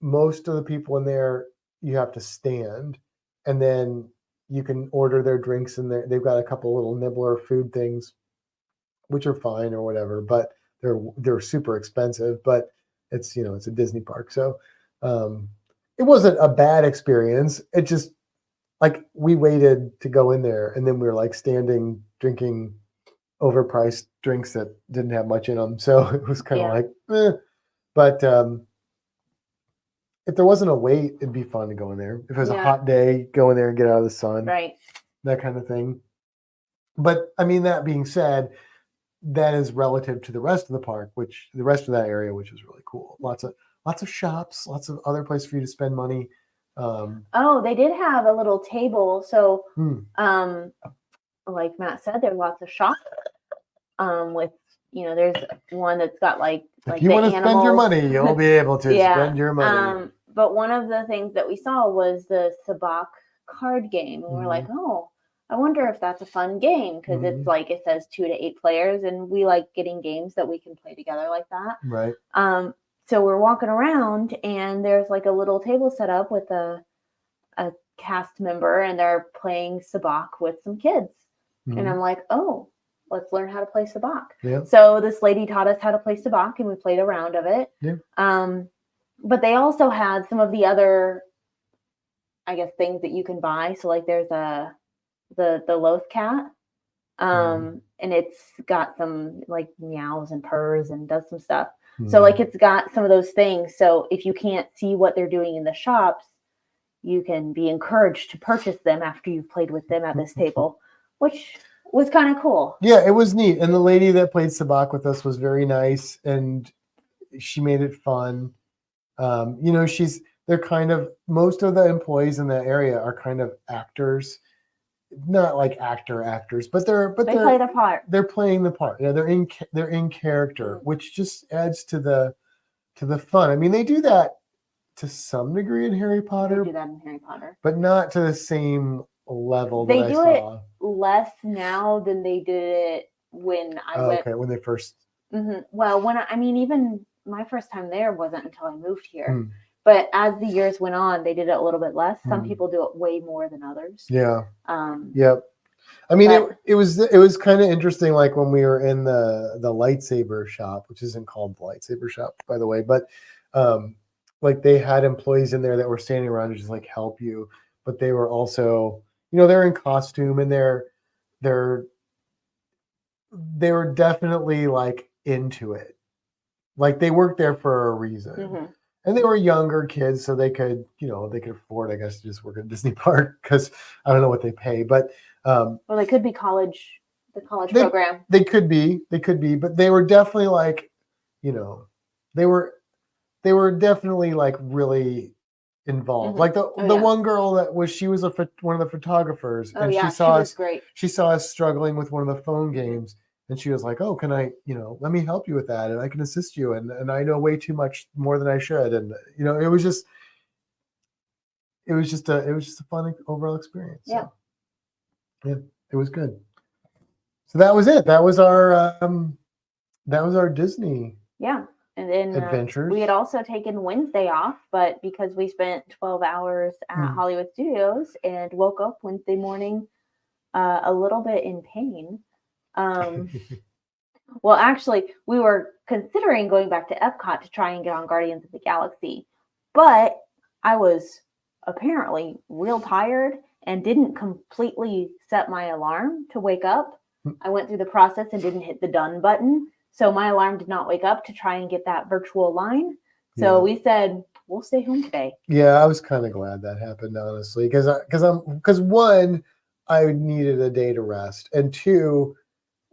most of the people in there, you have to stand, and then you can order their drinks in there. They've got a couple little nibbler food things, which are fine or whatever, but they're super expensive. But it's it's a Disney park, so it wasn't a bad experience. It just like we waited to go in there, and then we were like standing drinking overpriced drinks that didn't have much in them. So it was kind of like, But if there wasn't a wait, it'd be fun to go in there. If it was a hot day, go in there and get out of the sun, right? That kind of thing. But I mean, that being said, that is relative to the rest of the park, which the rest of that area, which is really cool. Lots of shops, lots of other places for you to spend money. Oh, they did have a little table. So, like Matt said, there are lots of shops. With there's one that's got like if you want to spend your money, you'll be able to spend your money. But one of the things that we saw was the Sabak card game, and we're like, oh, I wonder if that's a fun game, because it's like it says 2 to 8 players, and we like getting games that we can play together like that. Right. So we're walking around, and there's like a little table set up with a cast member, and they're playing Sabak with some kids, and I'm like, oh, let's learn how to play Sabak. Yeah. So this lady taught us how to play Sabak, and we played a round of it. Yeah. But they also had some of the other, I guess, things that you can buy. So like there's the Loth cat, and it's got some like meows and purrs and does some stuff. So like it's got some of those things. So if you can't see what they're doing in the shops, you can be encouraged to purchase them after you've played with them at this table, which was kind of cool. Yeah, it was neat. And the lady that played Sabak with us was very nice, and she made it fun. They're kind of, most of the employees in that area are kind of actors, not like actors, but they play the part. They're playing the part. Yeah, they're in character, which just adds to the fun. I mean, they do that to some degree in Harry Potter. They do that in Harry Potter, but not to the same level. They do it less now than they did it when I went. Okay, when they first. Well, even my first time there wasn't until I moved here. But as the years went on, they did it a little bit less. Some people do it way more than others. Yeah. Yep. I mean, it was kind of interesting. Like when we were in the lightsaber shop, which isn't called the lightsaber shop, by the way, but like they had employees in there that were standing around to just like help you, but they were also, they're in costume, and they were definitely like into it. Like they worked there for a reason. And they were younger kids, so they could afford, I guess, to just work at Disney Park, because I don't know what they pay, but well, they could be the college program. They could be, but they were definitely like, they were definitely like really involved. Like the one girl that was one of the photographers, and she saw us. Great. She saw us struggling with one of the phone games. And she was like, "Oh, can I, let me help you with that, and I can assist you, and I know way too much more than I should." And it was just a fun overall experience. Yeah. So, yeah, it was good. So that was it. That was our Disney. Yeah, and then adventures. We had also taken Wednesday off, but because we spent 12 hours at Hollywood Studios and woke up Wednesday morning a little bit in pain. Well, actually, we were considering going back to Epcot to try and get on Guardians of the Galaxy, but I was apparently real tired and didn't completely set my alarm to wake up. I went through the process and didn't hit the done button, so my alarm did not wake up to try and get that virtual line. So we said, we'll stay home today. Yeah, I was kind of glad that happened, honestly, because one, I needed a day to rest, and two,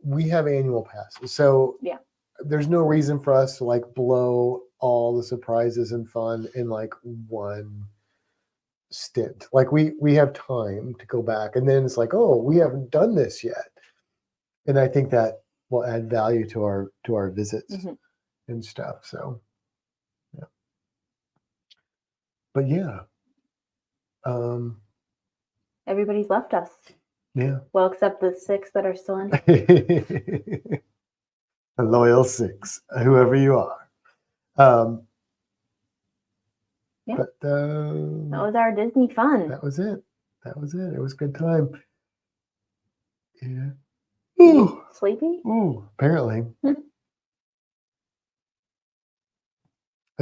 we have annual passes, so there's no reason for us to like blow all the surprises and fun in like one stint. Like we have time to go back, and then it's like, oh, we haven't done this yet, and I think that will add value to our visits and stuff. So yeah, but yeah, everybody's left us. Yeah. Well, except the 6 that are still in. A loyal 6, whoever you are. Yeah. But That was our Disney fun. that was it. That was it. It was a good time. Yeah. You sleepy? Ooh, apparently. And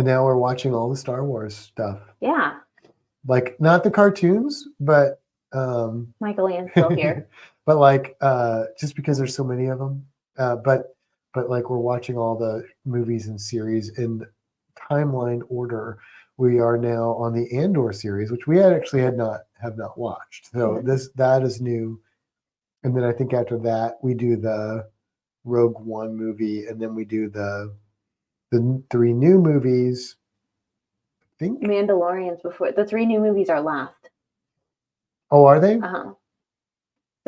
now we're watching all the Star Wars stuff. Yeah. Like not the cartoons, but Michael Ian's still here. but like just because there's so many of them. But like we're watching all the movies and series in timeline order. We are now on the Andor series, which we have not watched. So that is new. And then I think after that we do the Rogue One movie, and then we do the 3 new movies. I think Mandalorian's before. The 3 new movies are last. Oh, are they?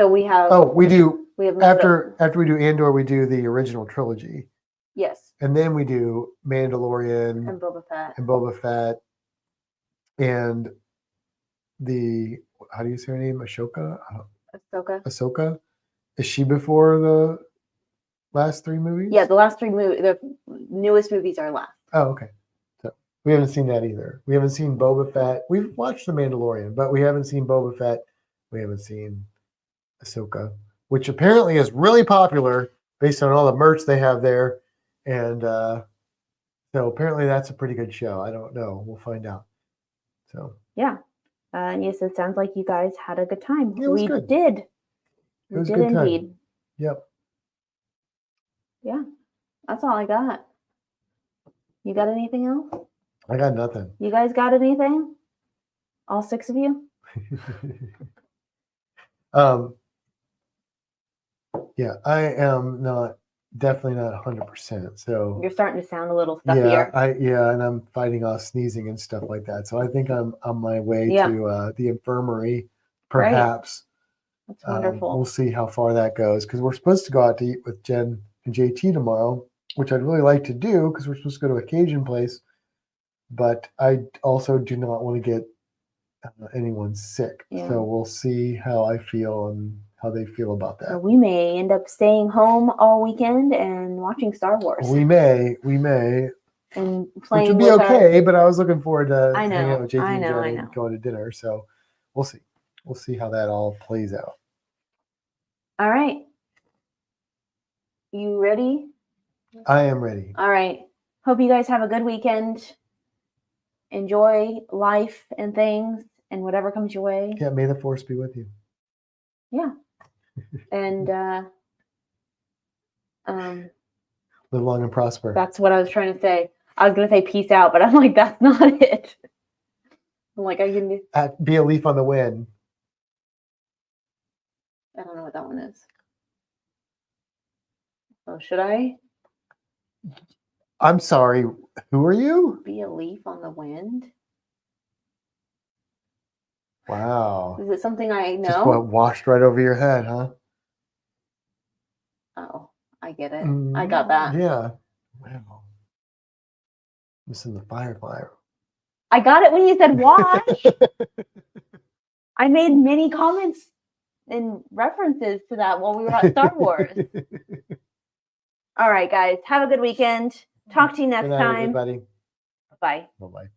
So we have. Oh, we do. We have after we do Andor, we do the original trilogy. Yes. And then we do Mandalorian and Boba Fett, and the how do you say her name? Ahsoka. Ahsoka. Is she before the last 3 movies? Yeah, the last 3 movies. The newest movies are last. Oh, okay. So we haven't seen that either. We haven't seen Boba Fett. We've watched The Mandalorian, but we haven't seen Boba Fett. We haven't seen Ahsoka, which apparently is really popular based on all the merch they have there. And so apparently that's a pretty good show. I don't know. We'll find out. So yeah. Yes, it sounds like you guys had a good time. Yeah, we good. did. It was a good indeed. Time. Yep. Yeah. That's all I got. You got anything else? I got nothing. You guys got anything? All 6 of you? Yeah, I am definitely not 100%. So you're starting to sound a little stuffier. And I'm fighting off sneezing and stuff like that. So I think I'm on my way to the infirmary, perhaps. Right. That's wonderful. We'll see how far that goes, because we're supposed to go out to eat with Jen and JT tomorrow, which I'd really like to do because we're supposed to go to a Cajun place. But I also do not want to get anyone sick. Yeah. So we'll see how I feel and how they feel about that. So we may end up staying home all weekend and watching Star Wars. We may. And playing, which would be okay, but I was looking forward to hanging out with JT and Jen and going to dinner. So we'll see. We'll see how that all plays out. All right. You ready? I am ready. All right. Hope you guys have a good weekend. Enjoy life and things and whatever comes your way. Yeah, may the force be with you. Yeah. And live long and prosper. That's what I was trying to say. I was going to say peace out, but I'm like, that's not it. I'm like, I can be a leaf on the wind. I don't know what that one is. Oh, should I? I'm sorry. Who are you? Be a leaf on the wind. Wow. Is it something I know? Just what washed right over your head, huh? Oh, I get it. I got that. Yeah. Wow. Missing the firefly. I got it when you said wash. I made many comments and references to that while we were at Star Wars. All right, guys. Have a good weekend. Talk to you next time. Everybody. Bye. Bye-bye.